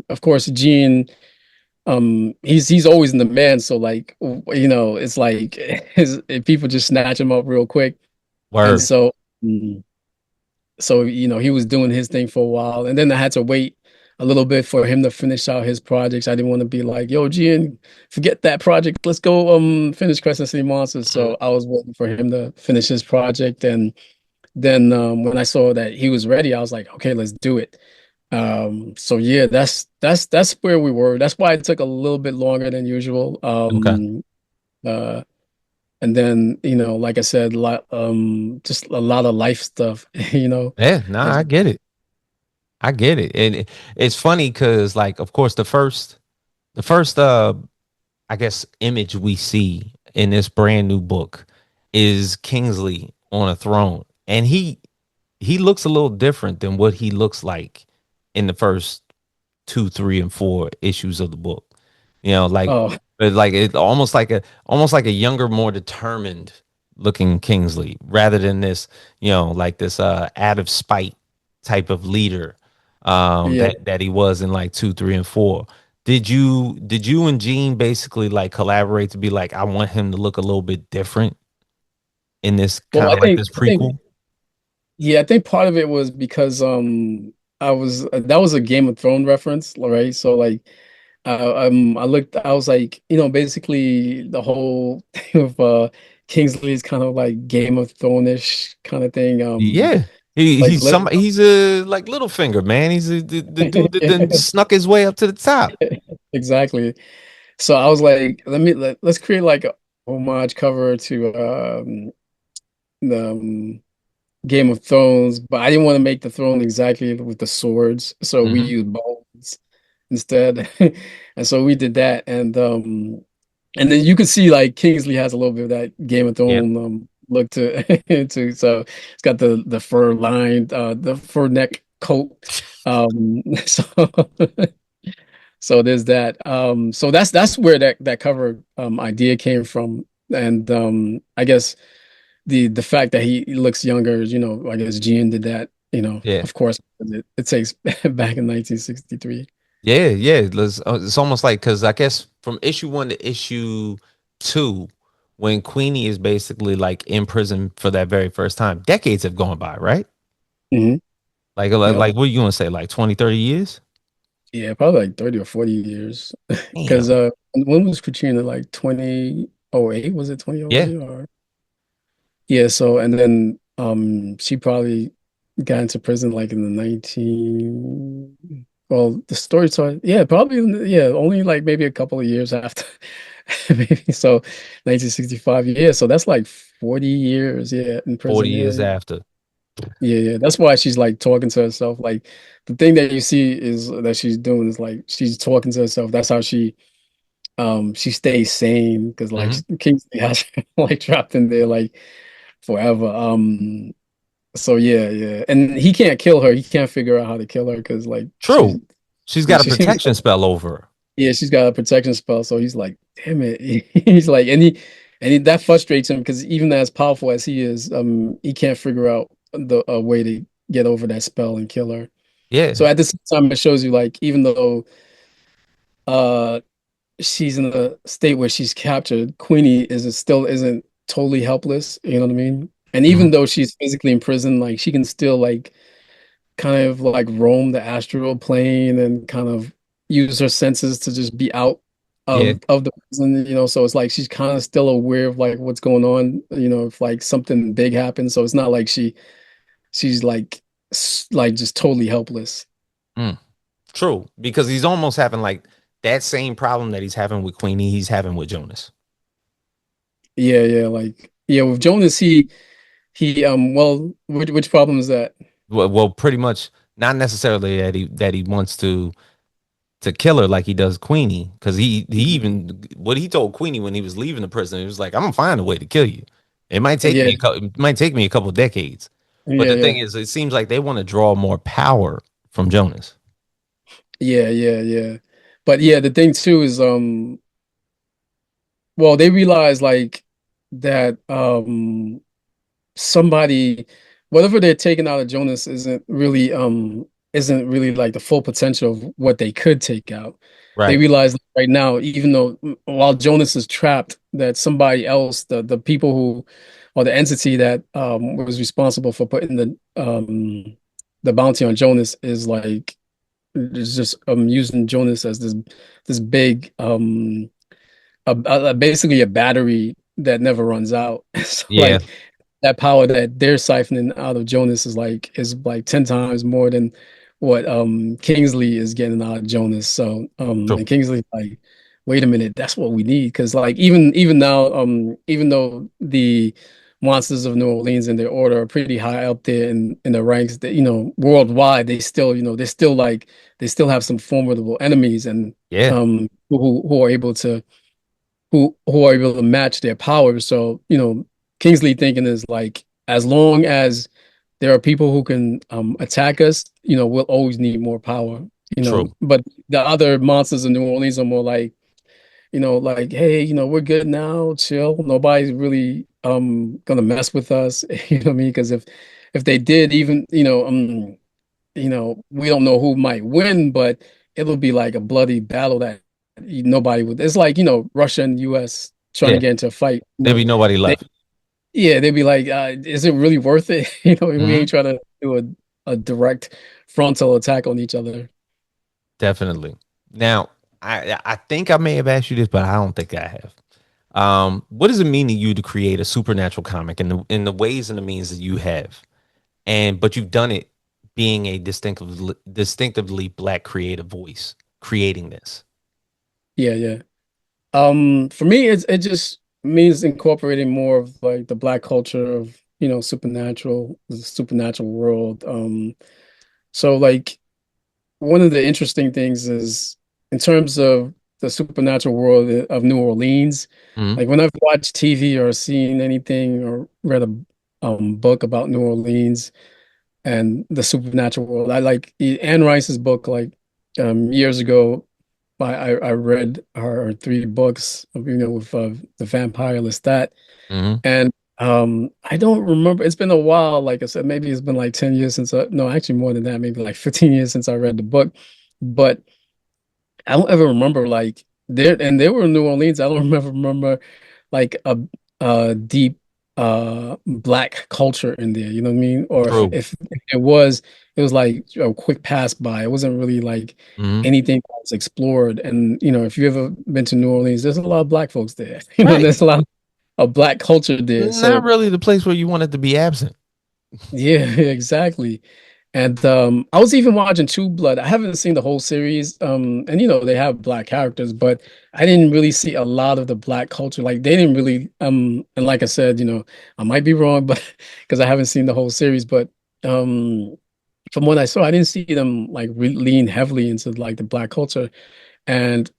of course Gene he's always in demand so like it's like people just snatch him up real quick and
Word.
so he was doing his thing for a while and then I had to wait a little bit for him to finish out his projects. I didn't want to be like, yo, Gian, forget that project, let's go finish Crescent City Monsters.
Mhm.
So I was waiting for him to finish his project and then when I saw that he was ready I was like, okay, let's do it. So yeah, that's where we were. That's why it took a little bit longer than usual.
Okay.
Uh, and then, like I said, just a lot of life stuff,
Yeah. Nah,
as
I get it. I get it. And it's funny because, like, of course, the first I guess image we see in this brand new book is Kingsley on a throne, and he looks a little different than what he looks like in the first two, three, and four issues of the book. Like,
oh
but like it almost like a younger, more determined looking Kingsley, rather than this, like this out of spite type of leader
yeah.
that he was in like two, three, and four. Did you and Gene basically like collaborate to be like, I want him to look a little bit different in this
Well,
kind of like this
I think
prequel?
yeah, I think part of it was because I was that was a Game of Thrones reference, right? So like I was like, basically the whole thing of Kingsley is kind of like Game of Thrones-ish kind of thing.
Yeah. He,
Like
he's some he's a like Littlefinger, man. He's the dude that then snuck his way up to the top.
exactly. So I was like, let's create like a homage cover to the Game of Thrones, but I didn't want to make the throne exactly with the swords, so we
Hmm.
used bones instead. And so we did that, and then you could see like Kingsley has a little bit of that Game of
Yeah.
Thrones look to to so it's got the fur lined the fur neck coat. So So there's that. So that's where that cover idea came from. And I guess the fact that he looks younger, I guess Gian did that,
Yeah.
of course it takes back in 1963.
Yeah, yeah. It's almost like because I guess from issue one to issue two, when Queenie is basically like in prison for that very first time, decades have gone by, right?
Hmm. Yep.
Like what you want to say, like 20, 30 years?
Yeah, probably like 30 or 40 years. Because
Damn.
when was Katrina, like 2008? Was it
Yeah,
2008 or yeah, so and then she probably got into prison like in the 19 well the story started yeah, probably yeah, only like maybe a couple of years after maybe so 1965 yeah, so that's like 40 years yeah in
40
prison
years
yeah.
after.
Yeah, yeah. That's why she's like talking to herself. Like the thing that you see is that she's doing is like she's talking to herself. That's how she stays sane because like
Hmm.
Kingsley has her, like trapped in there like forever. So yeah, yeah. And he can't kill her. He can't figure out how to kill her because like
True. She's
yeah,
got a
she seems
protection spell over her.
yeah, she's got a protection spell. So he's like, damn it. He's like, that frustrates him because even as powerful as he is, he can't figure out the a way to get over that spell and kill her.
Yeah.
So at the same time, it shows you like even though uh she's in a state where she's captured, Queenie is still isn't totally helpless. You know what I mean? And
Hmm.
even though she's physically in prison, like she can still like kind of like roam the astral plane and kind of use her senses to just be out
Yeah.
of the prison. So it's like she's kind of still aware of like what's going on, if like something big happens. So it's not like she's like like just totally helpless.
Mm. True. Because he's almost having like that same problem that he's having with Queenie, he's having with Jonas.
Yeah, yeah, like yeah, with Jonas he well which problem is that?
Well, pretty much not necessarily that he wants to kill her like he does Queenie, because he even what he told Queenie when he was leaving the prison, he was like, "I'm gonna find a way to kill you.
Yeah,
It might take me a couple of decades." But
yeah,
the thing
yeah.
is, it seems like they want to draw more power from Jonas.
Yeah, yeah, yeah. But yeah, the thing too is well, they realize like that somebody whatever they're taking out of Jonas isn't really like the full potential of what they could take out. They
Right.
realize right now, even though while Jonas is trapped, that somebody else, the people who or the entity that was responsible for putting the bounty on Jonas is just using Jonas as this big basically a battery that never runs out. So
Yeah.
like that power that they're siphoning out of Jonas is like 10 times more than what Kingsley is getting out of Jonas. So
True.
and Kingsley like, wait a minute, that's what we need. Because like even now, even though the monsters of New Orleans and their order are pretty high up there in the ranks that worldwide, they still have some formidable enemies and
Yeah.
who are able to match their power. So, Kingsley thinking is like, as long as there are people who can attack us, we'll always need more power.
True.
But the other monsters in New Orleans are more like, like, hey, we're good now, chill. Nobody's really gonna mess with us. You know what I mean? Because if they did, even, we don't know who might win, but it'll be like a bloody battle that nobody would. It's like, Russia and US trying to
Yeah.
get into a fight.
There'd be nobody
They,
left.
yeah, they'd be like, is it really worth it? We
Hmm.
ain't trying to do a direct frontal attack on each other.
Definitely. Now, I think I may have asked you this, but I don't think I have. What does it mean to you to create a supernatural comic in the ways and the means that you have? And but you've done it being a distinctively black creative voice creating this.
Yeah, yeah. For me, it just means incorporating more of like the black culture of, the supernatural world. So like one of the interesting things is in terms of the supernatural world of New Orleans,
Mhm.
like when I've watched TV or seen anything or read a book about New Orleans and the supernatural world, I like Anne Rice's book like years ago. I read her three books, with the Vampire Lestat,
Hmm.
and I don't remember. It's been a while. Like I said, maybe it's been like 10 years since no, actually more than that, maybe like 15 years since I read the book. But I don't ever remember like they were in New Orleans. I don't remember like a deep black culture in there, you know what I mean? Or if
True.
if it was, it was like a quick pass by. It wasn't really like
Hmm.
anything that was explored. And if you ever been to New Orleans, there's a lot of black folks there.
Right.
There's a lot of black culture there.
Not
So
really the place where you want it to be absent.
yeah, exactly. And I was even watching True Blood. I haven't seen the whole series. And they have black characters, but I didn't really see a lot of the black culture. Like they didn't really and like I said, I might be wrong, but because I haven't seen the whole series, but um from what I saw, I didn't see them like re lean heavily into like the black culture. And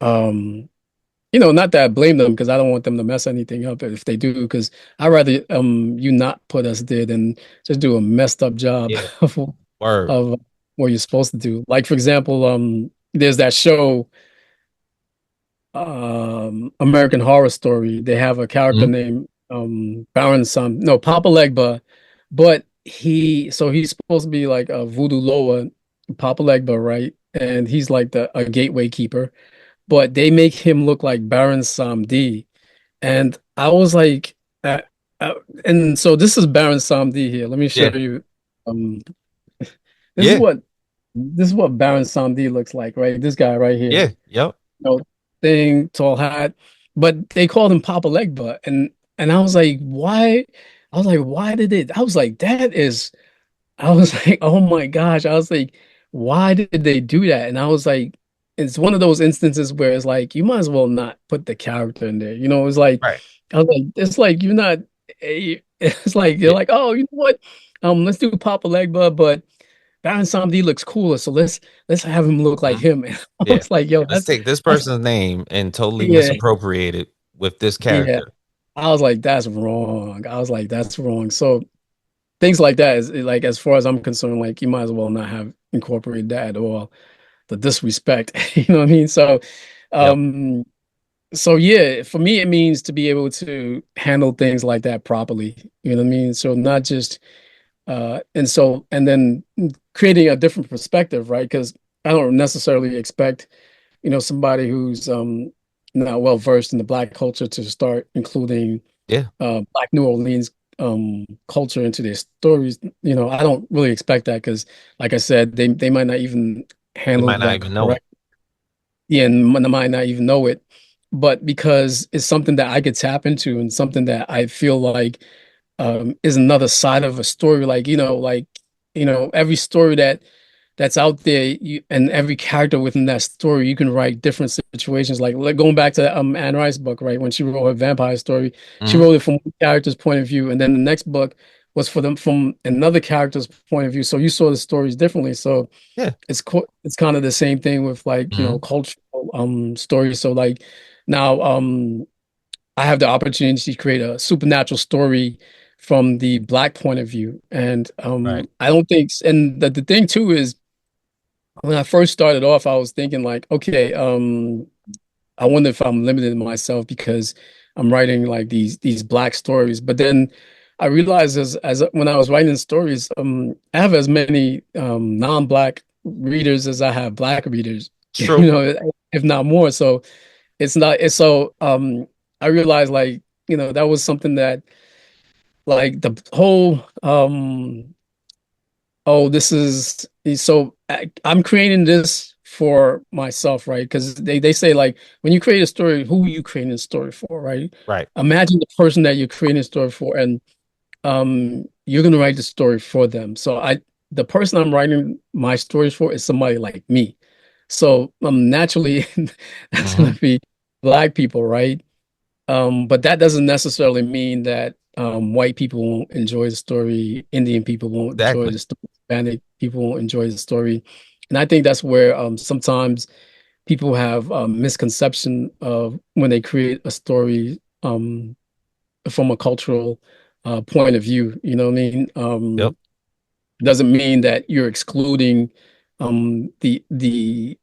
not that I blame them because I don't want them to mess anything up if they do, because I'd rather you not put us there than just do a messed up job
Yeah.
of
Word.
what you're supposed to do. Like for example, there's that show, American Horror Story. They have a character
Hmm.
named Baron Sam, no, Papa Legba, but he's supposed to be like a voodoo Loa, Papa Legba, right? And he's like a gateway keeper, but they make him look like Baron Samdi. And I was like, uh, uh, and so this is Baron Samdi here. Let me show
Yeah.
you. Um, this is
Yeah.
what this is what Baron Samdi looks like, right? This guy right here,
Yeah. Yep.
know, thing, tall hat, but they called him Papa Legba, and I was like, why? I was like, why did it? I was like, that is. I was like, oh my gosh. I was like, why did they do that? And I was like, it's one of those instances where it's like, you might as well not put the character in there. It's like,
Right.
I was like, it's like you're not, it's like, you're
Yeah.
like, oh, you know what? Let's do Papa Legba, but Baron Samedi looks cooler. So let's have him look like
Mhm.
him. And I
Yeah.
was like, yo,
Let's take this
that's,
person's name and totally
yeah,
misappropriate it with this
yeah.
character.
I was like, that's wrong. I was like, that's wrong. So things like that is like, as far as I'm concerned, like you might as well not have incorporated that or the disrespect. You know what I mean?
Yep.
Um, so yeah, for me, it means to be able to handle things like that properly. You know what I mean? So not just and then creating a different perspective, right? Because I don't necessarily expect, somebody who's not well versed in the black culture to start including
Yeah.
Black New Orleans culture into their stories. I don't really expect that because, like I said, they might not even
They
handle
might not
that
even know it.
correct. Yeah, and they might not even know it. But because it's something that I could tap into and something that I feel like is another side of a story. Like, every story that's out there, and every character within that story, you can write different situations. Like going back to Anne Rice's book, right? When she wrote her vampire story, she
Hmm.
wrote it from one character's point of view, and then the next book was for them from another character's point of view. So you saw the stories differently. So
Yeah.
it's kind of the same thing with like,
Hmm.
cultural stories. So like now I have the opportunity to create a supernatural story from the black point of view. And
Right.
I don't think, and the thing too is when I first started off, I was thinking like, okay, I wonder if I'm limiting myself because I'm writing like these black stories. But then I realized as when I was writing stories, I have as many non-black readers as I have black readers,
It's true.
if not more. So it's so I realized like, that was something that like the whole oh, this is so I'm creating this for myself, right? Because they say like when you create a story, who are you creating a story for, right?
Right.
Imagine the person that you're creating a story for, and you're gonna write the story for them. So the person I'm writing my stories for is somebody like me. So naturally that's
Hmm.
gonna be black people, right? But that doesn't necessarily mean that white people won't enjoy the story, Indian people won't enjoy
Exactly.
the story, Hispanic people won't enjoy the story. And I think that's where sometimes people have a misconception of when they create a story from a cultural point of view. You know what I mean? Doesn't mean that you're excluding the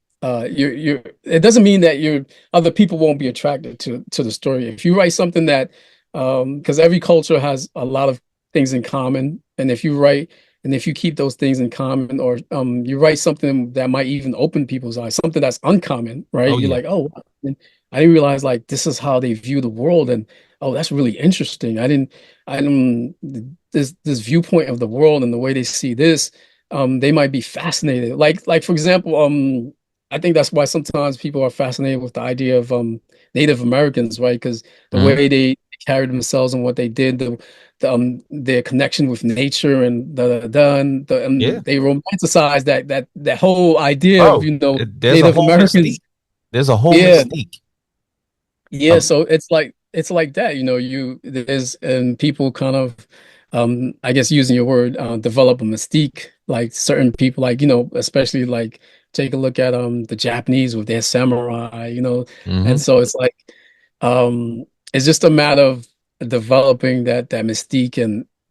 you're it doesn't mean that you're other people won't be attracted to the story. If you write something that because every culture has a lot of things in common, and if you keep those things in common, or you write something that might even open people's eyes, something that's uncommon, right?
Oh
You're
yeah.
like, oh, I didn't realize like this is how they view the world, and oh, that's really interesting. I didn't this viewpoint of the world and the way they see this, they might be fascinated. Like for example, I think that's why sometimes people are fascinated with the idea of Native Americans, right? Because the
Hmm.
way they carried themselves and what they did, their connection with nature and
Yeah.
they romanticize that whole idea of,
Bro, there's a
Native
whole
Americans.
mystique. There's a whole
Yeah,
mystique.
yeah,
Um,
so it's like that, there's and people kind of I guess using your word, develop a mystique, like certain people, like, especially like take a look at the Japanese with their samurai, and
hmm.
so it's like um it's just a matter of developing that mystique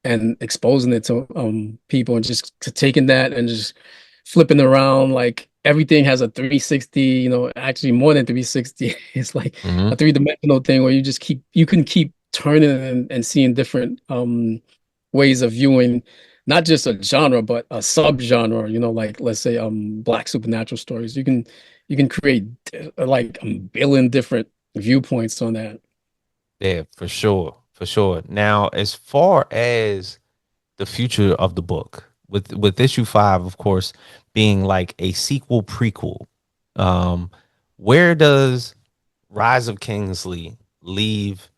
and exposing it to people, and just taking that and just flipping around. Like everything has a 360, actually more than 360. It's like a
Hmm.
three-dimensional thing where you can keep turning and seeing different ways of viewing not just a genre but a subgenre, like let's say black supernatural stories. You can create like a billion different viewpoints on that.
Yeah, for sure. For sure. Now, as far as the future of the book, with issue 5, of course, being like a sequel prequel, um, where does Rise of Kingsley leave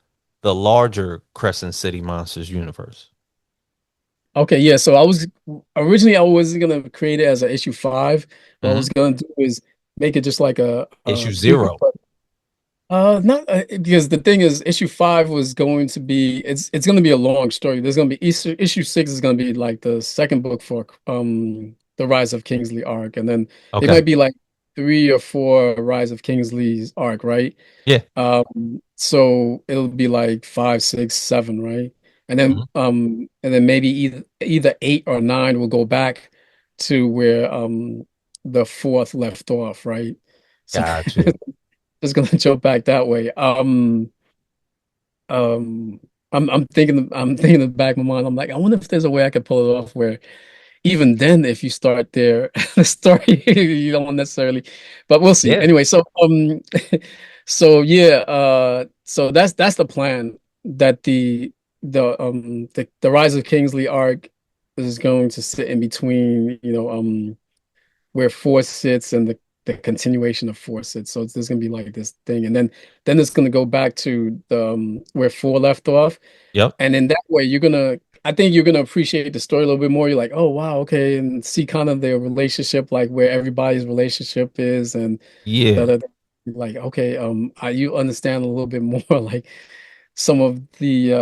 the larger Crescent City Monsters universe?
Okay, yeah. So I wasn't gonna create it as an issue 5. What I
Hmm.
was gonna do is make it just like a
Issue
prequel.
0.
Not because the thing is, issue 5 was going to be it's going to be a long story. There's going to be issue 6 is going to be like the second book for the Rise of Kingsley arc, and then they
Okay.
might be like 3 or 4 Rise of Kingsley's arc, right?
Yeah.
So it'll be like 5, 6, 7, right?
Hmm.
And then maybe either 8 or 9 will go back to where the fourth left off, right? So
Got you.
just gonna jump back that way. Um, I'm thinking in the back of my mind. I'm like, I wonder if there's a way I could pull it off where even then, if you start there, the story you don't necessarily, but we'll see.
Yeah.
Anyway, so yeah, so that's the plan. That the Rise of Kingsley arc is going to sit in between, where four sits and the continuation of four sits. So there's gonna be like this thing, and then it's gonna go back to the where four left off,
Yep.
and in that way I think you're gonna appreciate the story a little bit more. You're like, oh wow, okay, and see kind of their relationship, like where everybody's relationship is, and da,
Yeah.
da, da. Like okay, you understand a little bit more, like some of the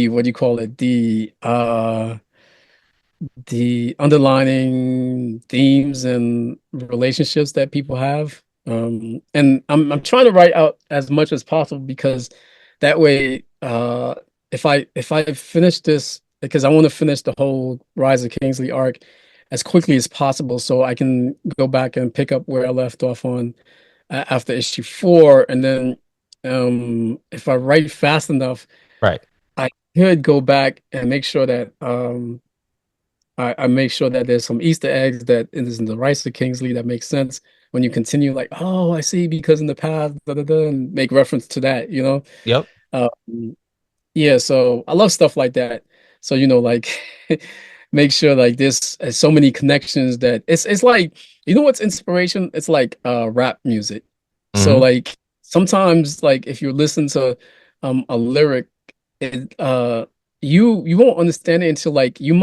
what do you call it, the underlining themes and relationships that people have. And I'm trying to write out as much as possible because that way, if I finish this, because I want to finish the whole Rise of Kingsley arc as quickly as possible, so I can go back and pick up where I left off on after issue 4, and then if I write fast enough,
Right.
I could go back and make sure that I make sure that there's some Easter eggs that is in the Rice of Kingsley that makes sense when you continue, like, oh, I see, because in the past, da, da, da, and make reference to that.
Yep.
Um, yeah, so I love stuff like that. So, like make sure like there's so many connections that it's like, what's inspiration? It's like rap music. So
Hmm.
like sometimes like if you listen to a lyric, it you won't understand it until like you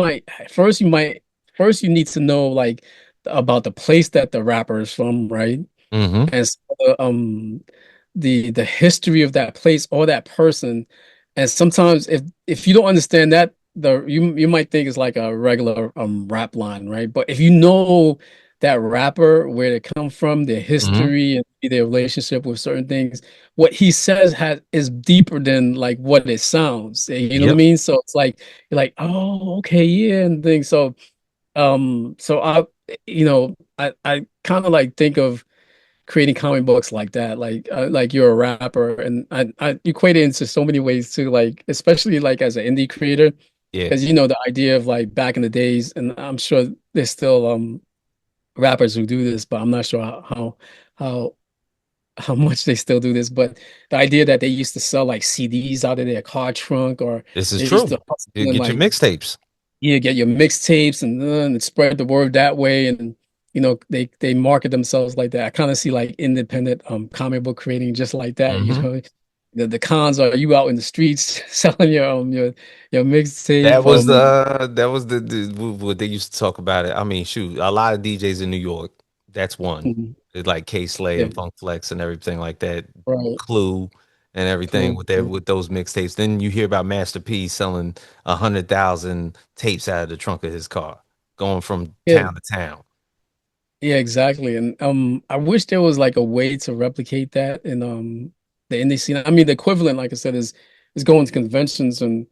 need to know like about the place that the rapper is from, right?
Hmm.
And so, the history of that place or that person. And sometimes if you don't understand that, you might think it's like a regular rap line, right? But if you know that rapper, where they come from, their
Hmm.
history and their relationship with certain things, what he says has is deeper than like what it sounds. You know what I
Yep.
mean? So it's like you're like, oh, okay, yeah, and things. So So I kind of like think of creating comic books like that, like you're a rapper, and I equate it into so many ways too, like especially like as an indie creator,
Yeah,
because the idea of like back in the days, and I'm sure there's still rappers who do this, but I'm not sure how how much they still do this, but the idea that they used to sell like CDs out of their car trunk, or
this is
they used
true.
to hustle
You
and
get your
like
mixtapes.
get your mixtapes and spread the word that way, and they market themselves like that. I kind of see like independent comic book creating just like that.
Hmm.
The cons are you out in the streets selling your mixtape.
That was what they used to talk about it. I mean, shoot, a lot of DJs in New York. That's one.
Mhm.
It's like K Slay
Yeah,
and Funk Flex and everything like that.
right.
Clue and everything
Cool.
with their with those mixtapes. Then you hear about Master P selling 100,000 tapes out of the trunk of his car, going from
Yeah,
town to town.
yeah, exactly. And I wish there was like a way to replicate that in the indie scene. I mean, the equivalent, like I said, is going to conventions and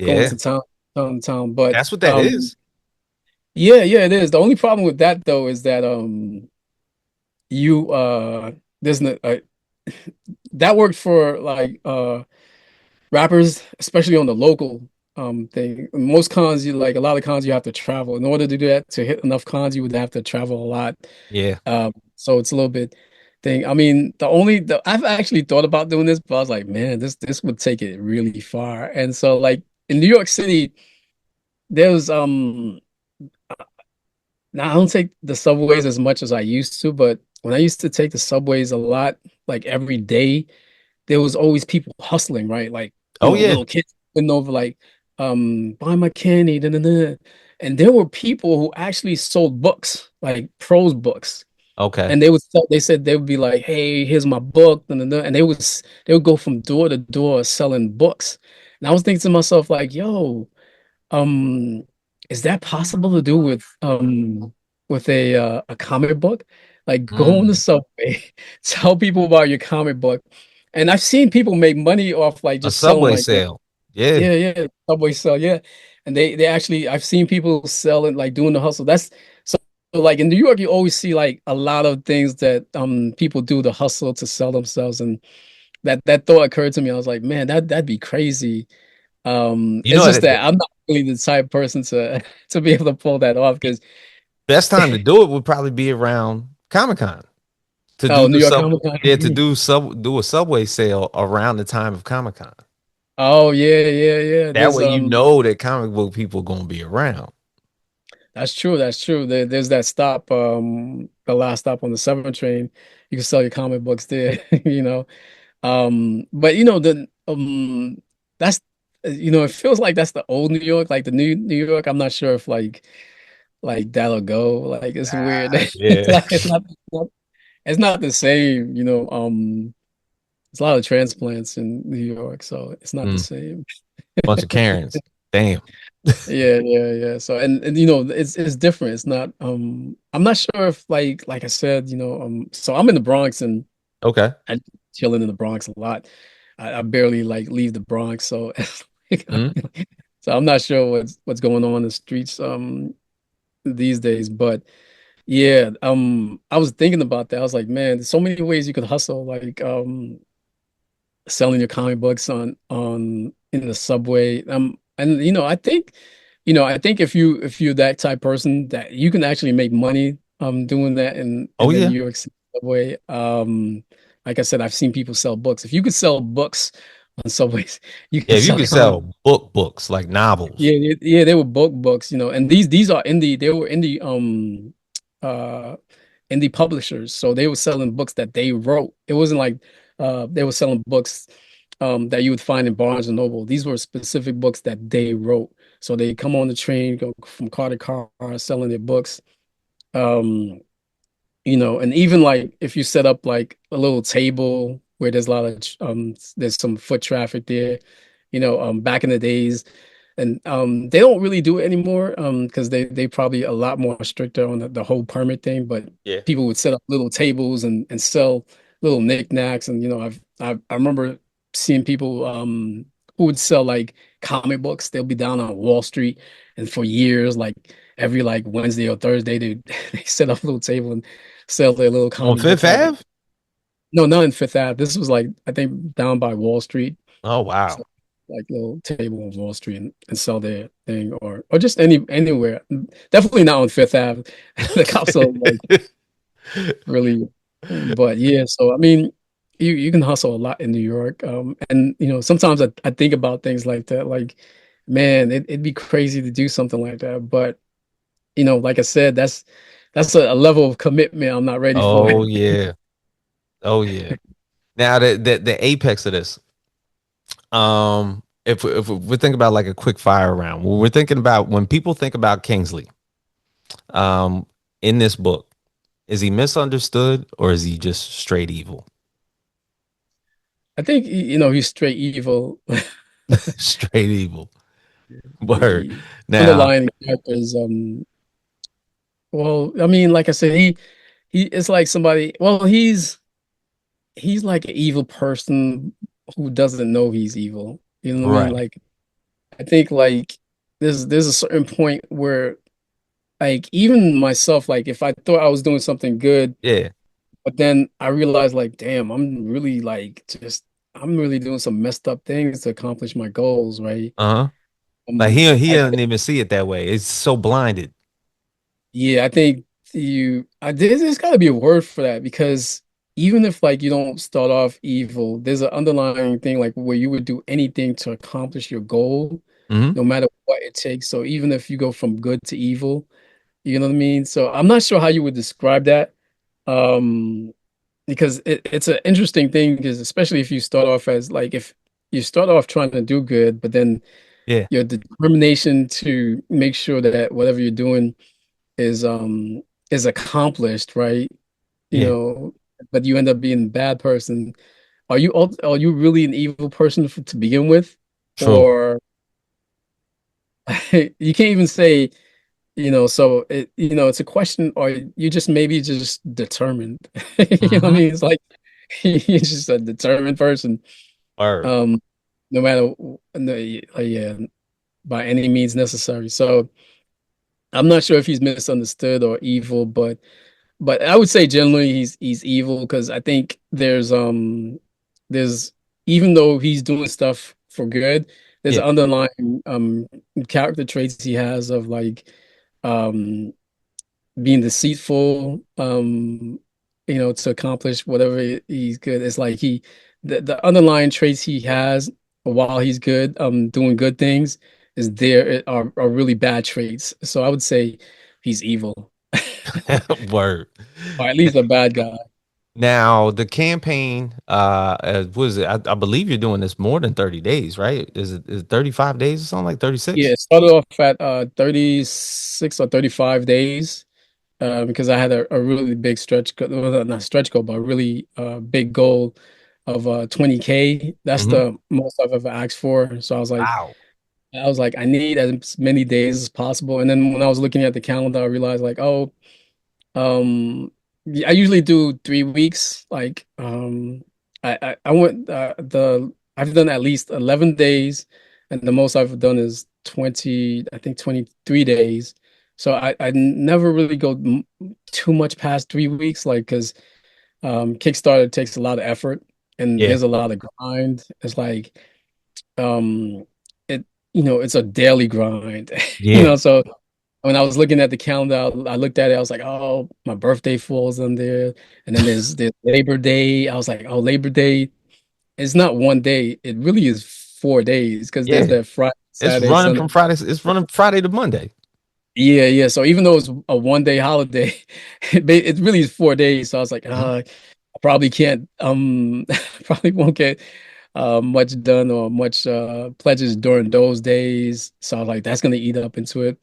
going
Yeah,
to town to town. But
that's what that is.
yeah, yeah, it is. The only problem with that though is that you there's no that worked for like rappers, especially on the local thing. Most cons, you like a lot of cons you have to travel. In order to do that, to hit enough cons, you would have to travel a lot.
Yeah.
So it's a little bit thing. I mean, I've actually thought about doing this, but I was like, man, this would take it really far. And so like in New York City, there's now I don't take the subways as much as I used to, but when I used to take the subways a lot, like every day, there was always people hustling, right? Like,
Oh yeah.
little kids sitting over like, buy my candy, da, da, da. And there were people who actually sold books, like prose books.
Okay.
And they said they would be like, hey, here's my book, da, da, da. And they would go from door to door selling books. And I was thinking to myself, like, yo, um, is that possible to do with a comic book? Like go on the
Mm.
subway, tell people about your comic book. And I've seen people make money off like
A
just selling
Subway
like that.
sale. Yeah.
Yeah, yeah, subway sell, yeah. And they actually I've seen people selling like doing the hustle. That's so like in New York, you always see like a lot of things that people do to hustle to sell themselves. And that thought occurred to me. I was like, man, that'd be crazy.
You
It's
know
just
that
that I'm not really the type of person to to be able to pull that off
the
because
best time to do it would probably be around Comic Con to do
oh, New
the
York
sub.
Comic Con.
Yeah, to do a Subway sale around the time of Comic Con.
Oh yeah, yeah, yeah.
That
There's
way you know that comic book people gonna be around.
that's true, that's true. There's that stop, the last stop on the 7 train. You can sell your comic books there, you know. But the that's it feels like that's the old New York, like the new York. I'm not sure if like that'll go. Like it's weird.
Ah, yeah.
It's not the same, there's a lot of transplants in New York, so it's not the
Mm,
same.
bunch of Karens. Damn.
Yeah, yeah, yeah. So and it's different. It's not I'm not sure if like I said, so I'm in the Bronx and
Okay.
I chilling in the Bronx a lot. I barely like leave the Bronx, so
Mm,
so I'm not sure what's going on in the streets these days, but yeah, I was thinking about that. I was like, man, there's so many ways you could hustle, like selling your comic books on in the subway. And I think if you're that type person that you can actually make money doing that
oh
in the
yeah.
New York City subway. Like I said, I've seen people sell books. If you could sell books on subways, you
Yeah,
can
if you
sell
could
comic.
sell books like
Yeah,
novels.
yeah, they were books, and these are indie, they were uh indie publishers. So they were selling books that they wrote. It wasn't like they were selling books that you would find in Barnes and Noble. These were specific books that they wrote. So they come on the train, go from car to car, selling their books. Um, and even like if you set up like a little table where there's a lot of there's some foot traffic there, back in the days, and they don't really do it anymore because they probably a lot more stricter on the whole permit thing. But
Yeah.
people would set up little tables and sell little knickknacks. And I remember seeing people who would sell like comic books. They'll be down on Wall Street and for years like every like Wednesday or Thursday they set up a little table and sell their little
On
comic
Fifth
books. I was like,
Ave?
no, not in Fifth Ave. This was like I think down by Wall Street.
Oh
So
wow.
like little table on Wall Street and sell their thing or just anywhere. Definitely not on Fifth Ave. The cops are like really, but yeah. So I mean, you can hustle a lot in New York. And sometimes I think about things like that. Like, man, it'd be crazy to do something like that. But like I said, that's a level of commitment I'm not ready for.
Oh yeah. Oh yeah. Now the apex of this. If we're thinking about like a quick fire round, when we're thinking about when people think about Kingsley, um, in this book, is he misunderstood or is he just straight evil?
I think he's straight evil.
Straight evil. Word.
The
Now,
underlying characters, well, I mean, like I said, he it's like somebody, well, he's like an evil person who doesn't know he's evil. You know what I mean?
right.
Like I think like there's a certain point where like even myself, like if I thought I was doing something good,
Yeah.
but then I realized like, damn, I'm really doing some messed up things to accomplish my goals, right?
Uh-huh. Like he
I
doesn't even see it that way. It's so blinded.
Yeah, I think there's got to be a word for that because even if like you don't start off evil, there's an underlying thing like where you would do anything to accomplish your goal,
Hmm.
no matter what it takes. So even if you go from good to evil, you know what I mean? So I'm not sure how you would describe that. Um, because it's an interesting thing because especially if you start off as like if you start off trying to do good, but then
Yeah.
your determination to make sure that whatever you're doing is um is accomplished, right? You
Yeah.
know, but you end up being a bad person. Are you really an evil person to begin with?
True.
Or you can't even say, so it's a question, or you just maybe just determined. You know what I
Hmm.
mean? It's like you're just a determined person.
Word.
Um, no matter no, yeah, by any means necessary. So I'm not sure if he's misunderstood or evil, but I would say generally he's evil because I think there's even though he's doing stuff for good, there's
Yeah.
underlying character traits he has of like um being deceitful, to accomplish whatever he's good. It's like the underlying traits he has while he's good, doing good things is there are really bad traits. So I would say he's evil,
Word.
or at least a bad guy.
Now the campaign, was it? I believe you're doing this more than 30 days, right? Is it 35 days or something like
Yeah,
36?
it started off at 36 or 35 days because I had a really big well, not stretch goal, but a really big goal of 20K. That's
Hmm.
the most I've ever asked for. So
Wow.
I was like, I need as many days as possible. And then when I was looking at the calendar, I realized like, oh, yeah, I usually do 3 weeks. Like, I went I've done at least 11 days, and the most I've done is 20, I think 23 days. So I never really go too much past 3 weeks, like because Kickstarter takes a lot of effort and
Yeah.
there's a lot of grind. It's like um it it's a daily grind,
Yeah.
so when I was looking at the calendar, I looked at it. I was like, "Oh, my birthday falls on there." And then there's Labor Day. I was like, "Oh, Labor Day is not one day. It really is 4 days because there's
Yeah.
that Friday,
It's
Saturday,
running
Sunday."
from Friday. It's running Friday to Monday.
Yeah, yeah. So even though it's a 1 day holiday, it really is 4 days. So I was like,
Mhm.
I probably can't, probably won't get much done or much pledges during those days. So I was like, that's gonna eat up into it.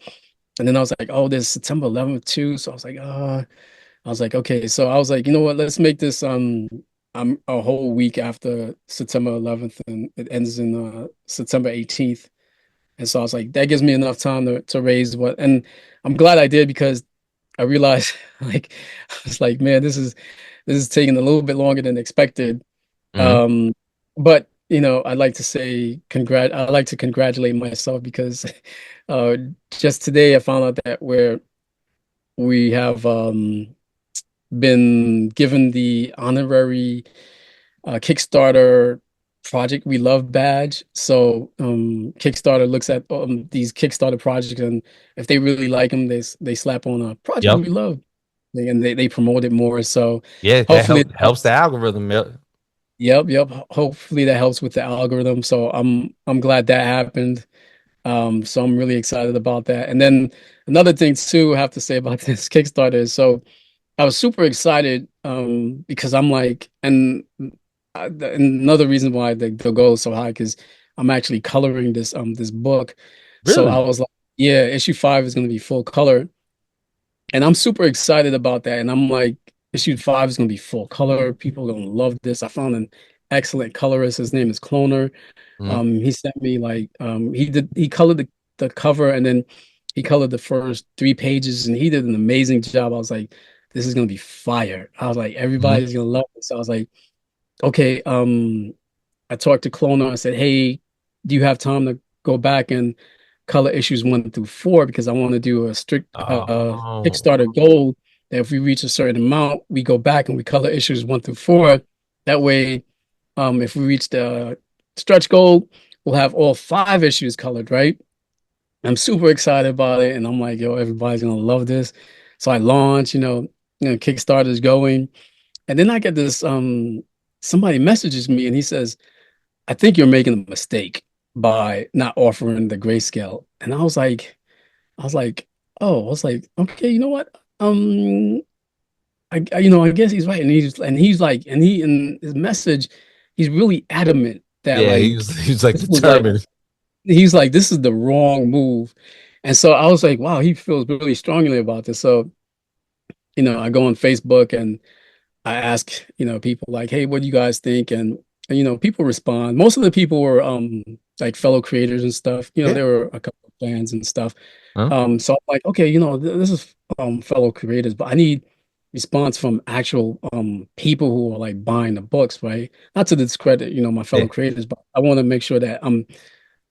And then I was like, oh, there's September 11th too. So I was like, okay. So I was like, you know what? Let's make this a whole week after September 11th, and it ends in September 18th. And so I was like, that gives me enough time to raise what. And I'm glad I did because I realized like I was like, man, this is taking a little bit longer than expected.
Mhm.
Um, but I'd like to say I'd like to congratulate myself because uh just today I found out that we have been given the honorary Kickstarter Project We Love badge. So Kickstarter looks at these Kickstarter projects, and if they really like them, they slap on a Project
Yep.
We Love, and they promote it more. So
Yeah, that
hopefully,
helps the algorithm. Yep.
yep. Hopefully that helps with the algorithm. So I'm glad that happened. So I'm really excited about that. And then another thing too, I have to say about this Kickstarter is so I was super excited because I'm like, and another reason why the goal is so high because I'm actually coloring this book. So I
Really?
was like, yeah, issue 5 is going to be full color, and I'm super excited about that. And I'm like, issue 5 is going to be full color. People are going to love this. I found an excellent colorist. His name is Cloner.
Mhm.
He sent me like he colored the cover and then he colored the first 3 pages and he did an amazing job. I was like, this is gonna be fire. I was like,
Mhm.
everybody's gonna love this. I was like, okay, I talked to Clona. I said, hey, do you have time to go back and color issues 1 through 4? Because I want to do a strict
Oh,
Kickstarter goal that if we reach a certain amount, we go back and we color issues 1 through 4. That way, if we reach the stretch goal, we'll have all 5 issues colored, right? I'm super excited about it, and I'm like, yo, everybody's gonna love this. So I launch, Kickstarter's going, and then I get this somebody messages me and he says, I think you're making a mistake by not offering the grayscale. And I was like, oh, I was like, okay, you know what? I guess he's right. And he's like, and he in his message, he's really adamant that
yeah.
like
He was like
this was like
determined.
he's like, this is the wrong move. And so I was like, wow, he feels really strongly about this. So, I go on Facebook and I ask, people like, hey, what do you guys think? And people respond. Most of the people were like fellow creators and stuff.
Yeah.
There were a couple of fans and stuff.
Huh?
So I'm like, okay, this is fellow creators, but I need response from actual people who are like buying the books, right? Not to discredit, my
Yeah.
fellow creators, but I want to make sure that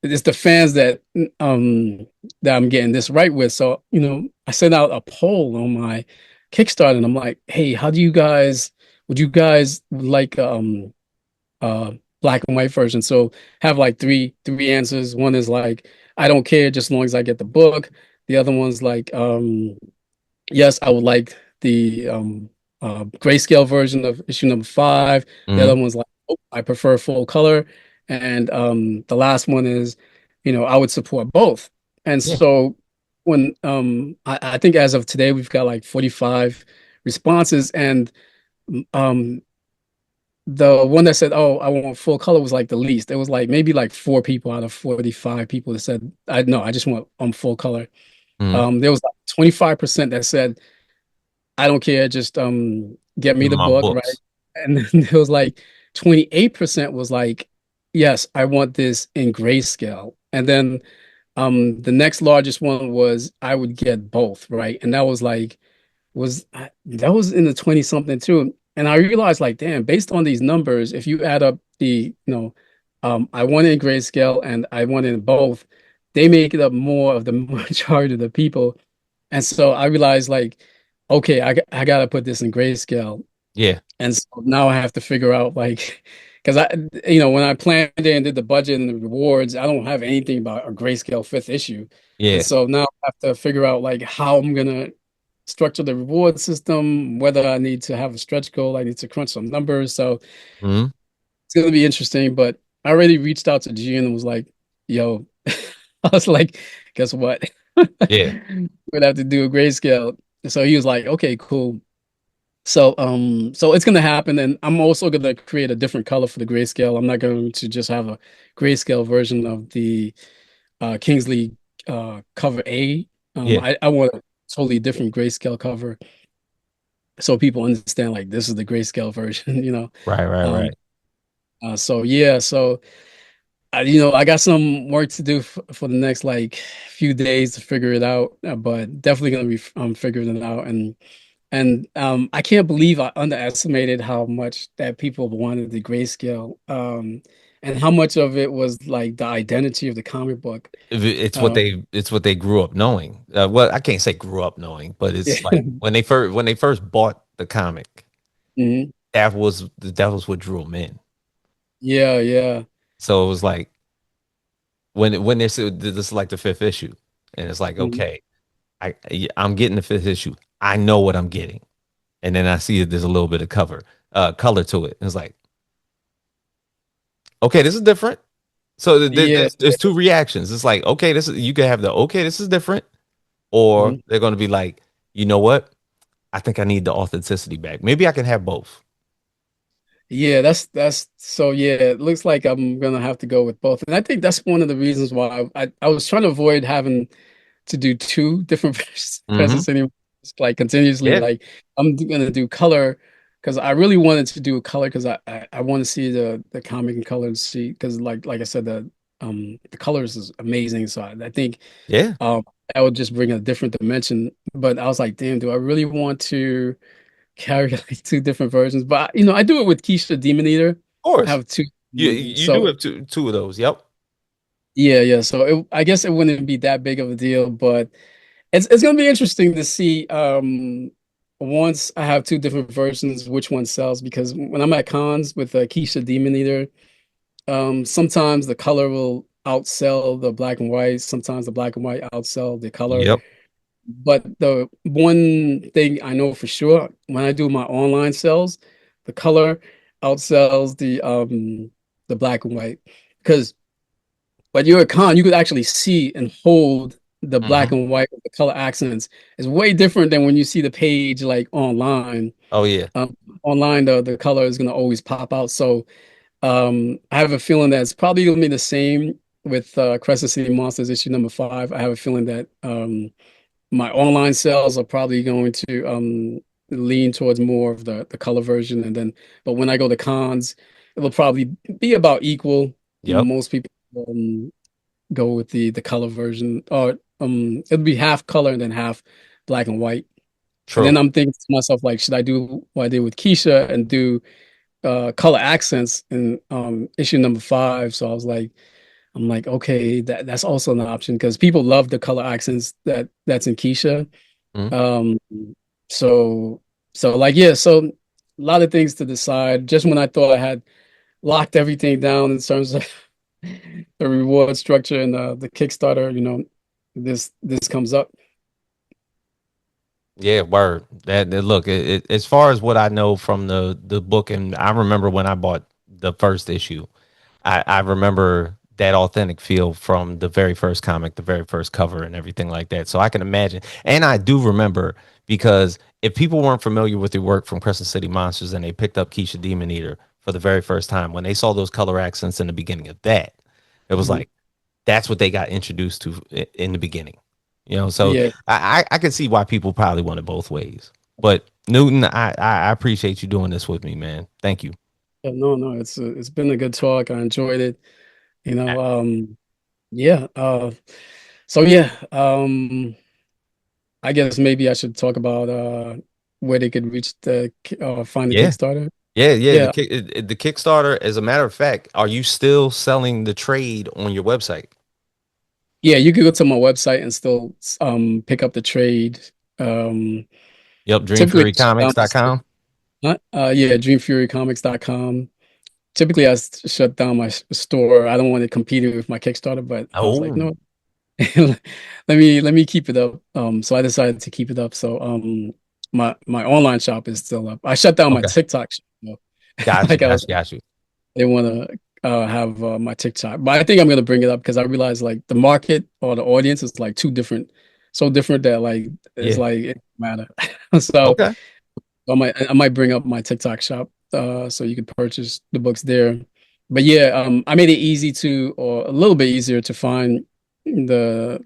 it's the fans that I'm getting this right with. So, I sent out a poll on my Kickstarter and I'm like, hey, would you guys like uh black and white version? So have like three answers. One is like, I don't care just as long as I get the book. The other one's like, yes, I would like the grayscale version of issue number 5. The
Hmm.
other one's like, oh, I prefer full color. And the last one is, I would support both. And
Yeah.
so when I think as of today, we've got like 45 responses. And um the one that said, oh, I want full color was like the least. It was like maybe like 4 people out of 45 people that said, I just want full color.
Hmm.
There was like 25% that said I don't care, just get me
Give him
the
my
book, right?
books.
And then there was like 28% was like, yes, I want this in grayscale. And then the next largest one was I would get both, right? And that was like that was in the 20 something too. And I realized like, damn, based on these numbers, if you add up I want it in grayscale and I want it in both, they make it up more of the majority of the people. And so I realized like, okay, I gotta put this in grayscale.
Yeah.
And so now I have to figure out like, because when I planned it and did the budget and the rewards, I don't have anything about a grayscale fifth issue. And
Yeah.
so now I have to figure out like how I'm gonna structure the reward system, whether I need to have a stretch goal, I need to crunch some numbers. So
Hmm.
it's gonna be interesting. But I already reached out to Gian and was like, yo, I was like, guess what?
Yeah.
We're gonna have to do a grayscale. So he was like, okay, cool. So it's gonna happen, and I'm also gonna create a different color for the grayscale. I'm not going to just have a grayscale version of the Kingsley cover A.
Yeah.
I want a totally different grayscale cover so people understand like this is the grayscale version,
Right. Right.
Um,
Right.
so yeah, so I got some work to do for the next like few days to figure it out, but definitely gonna be figuring it out. And I can't believe I underestimated how much that people wanted the grayscale. and how much of it was like the identity of the comic book. Um,
It's what they grew up knowing. Well, I can't say grew up knowing, but
yeah.
it's like when they first bought the comic,
Mhm.
that was what drew them in.
Yeah, yeah.
So it was like when they said this is like the fifth issue, and it's like
Mhm.
okay, I'm getting the fifth issue. I know what I'm getting, and then I see that there's a little bit of color to it. And it's like okay, this is different. So
Yeah.
there's two reactions. It's like okay, this is you can have the okay, this is different, or
Mhm.
they're going to be like, you know what? I think I need the authenticity back. Maybe I can have both.
Yeah, that's so yeah, it looks like I'm gonna have to go with both. And I think that's one of the reasons why I was trying to avoid having to do two different versions of
Hmm.
Crescent City, like continuously.
Yeah.
Like I'm gonna do color because I really wanted to do a color because I want to see the comic in color and see because like I said the colors is amazing. So I think
Yeah. Of
um that would just bring a different dimension. But I was like, damn, do I really want to carry like two different versions? But I do it with Keisha Demon Eater. I
course.
have two.
You do
So
have two of those. Yep.
yeah, yeah. So I guess it wouldn't be that big of a deal, but it's gonna be interesting to see once I have two different versions, which one sells. Because when I'm at cons with Keisha Demon Eater, sometimes the color will outsell the black and white. Sometimes the black and white outsell the color.
Yep.
But the one thing I know for sure, when I do my online sales, the color outsells the black and white. Because when you're a con, you could actually see and hold the black
Hmm.
and white with the color accents. It's way different than when you see the page like online.
Oh yeah.
Online, the color is gonna always pop out. So I have a feeling that it's probably gonna be the same with Crescent City Monsters issue number 5. I have a feeling that my online sales are probably going to lean towards more of the color version, and then but when I go to cons, it'll probably be about equal.
Yep.
Most people go with the color version, or it'll be half color and then half black and white. And then
True.
I'm thinking to myself, like, should I do what I did with Keisha and do color accents in issue number 5? So I'm like, okay, that's also an option because people love the color accents that's in Keisha.
Mhm.
Um, so like yeah, so a lot of things to decide. Just when I thought I had locked everything down in terms of the reward structure and the Kickstarter, this comes up.
Yeah. Word. Look. As far as what I know from the book, and I remember when I bought the first issue. I remember that authentic feel from the very first comic, the very first cover, and everything like that. So I can imagine, and I do remember because if people weren't familiar with your work from Crescent City Monsters and they picked up Keisha Demon Eater for the very first time, when they saw those color accents in the beginning of that, it was
Mhm.
like that's what they got introduced to in the beginning. So
Yeah,
I can see why people probably want it both ways. But Newton, I appreciate you doing this with me, man. Thank you.
no, no, it's been a good talk. I enjoyed it. You
Uh,
know, yeah. So yeah, I guess maybe I should talk about where they could reach find the
Yeah.
Kickstarter.
Yeah.
Yeah,
The Kickstarter, as a matter of fact, are you still selling the trade on your website?
yeah, you could go to my website and still pick up the trade. Um,
Yep,
typically I shut down
dreamfurycomics.com.
yeah, dreamfurycomics.com. Typically shut down my store. I don't want it competing with my Kickstarter, but I was like,
Oh,
no, let me keep it up. So I decided to keep it up. So my online shop is still up. I shut down my
okay.
TikTok shop, though.
Got you,
Like I was,
got you.
I didn't want to have my TikTok, but I think I'm gonna bring it up because I realized like the market or the audience is like too different, so different that like it's
Yeah.
like it doesn't matter. So
Okay.
I might bring up my TikTok shop so you could purchase the books there. But yeah, I made it easy to or a little bit easier to find the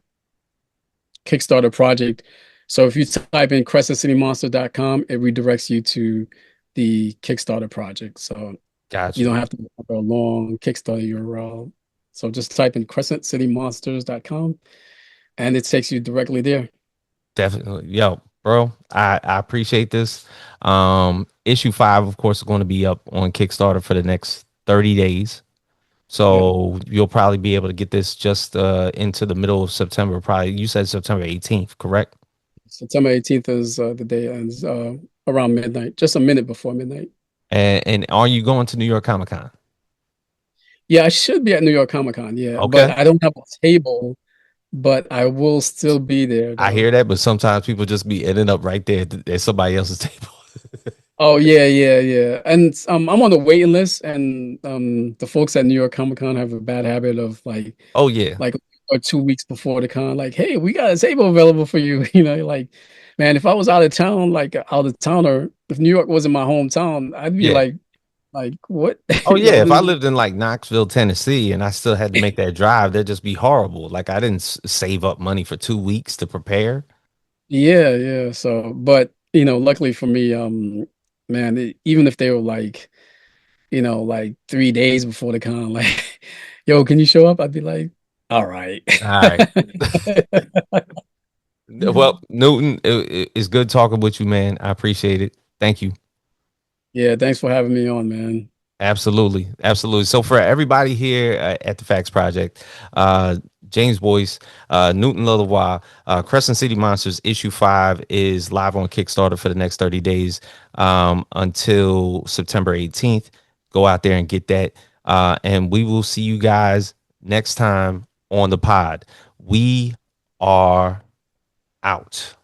Kickstarter project. So if you type in crescentcitymonster.com, it redirects you to the Kickstarter project. So
Got
you
you.
don't have to remember a long Kickstarter URL. So just type in crescentcitymonsters.com and it takes you directly there.
Definitely. Yo, bro, I appreciate this. Issue 5, of course, is going to be up on Kickstarter for the next 30 days.
Yeah.
So you'll probably be able to get this just into the middle of September. Probably you said September 18th, correct?
September 18th is the day ends around midnight, just a minute before midnight.
And are you going to New York Comic Con?
Yeah, I should be at New York Comic Con. Yeah, but
Okay.
I don't have a table, but I will still be there
I
though.
hear that, but sometimes people just be ending up right there at somebody else's table.
Oh yeah, yeah, yeah. And I'm on the waiting list, and the folks at New York Comic Con have a bad habit of
Oh yeah.
like or 2 weeks before the con, like, hey, we got a table available for you. Like, man, if I was out of town, like out of towner, if New York wasn't my hometown, I'd be
Yeah.
like what?
Oh yeah. If I
This is
lived in like Knoxville, Tennessee, and I still had to make that drive, that'd just be horrible. Like I didn't save up money for 2 weeks to prepare.
yeah, yeah. So, but luckily for me, man, even if they were like 3 days before the con, like, yo, can you show up? I'd be like, all right.
All right. Well, Newton, it's good talking with you, man. I appreciate it. Thank you.
Yeah, thanks for having me on, man.
Absolutely. Absolutely. So for everybody here at the Facts Project, uh, James Boyce, Newton Lilavois, Crescent City Monsters issue 5 is live on Kickstarter for the next 30 days until September 18th. Go out there and get that. And we will see you guys next time on the pod. We are out.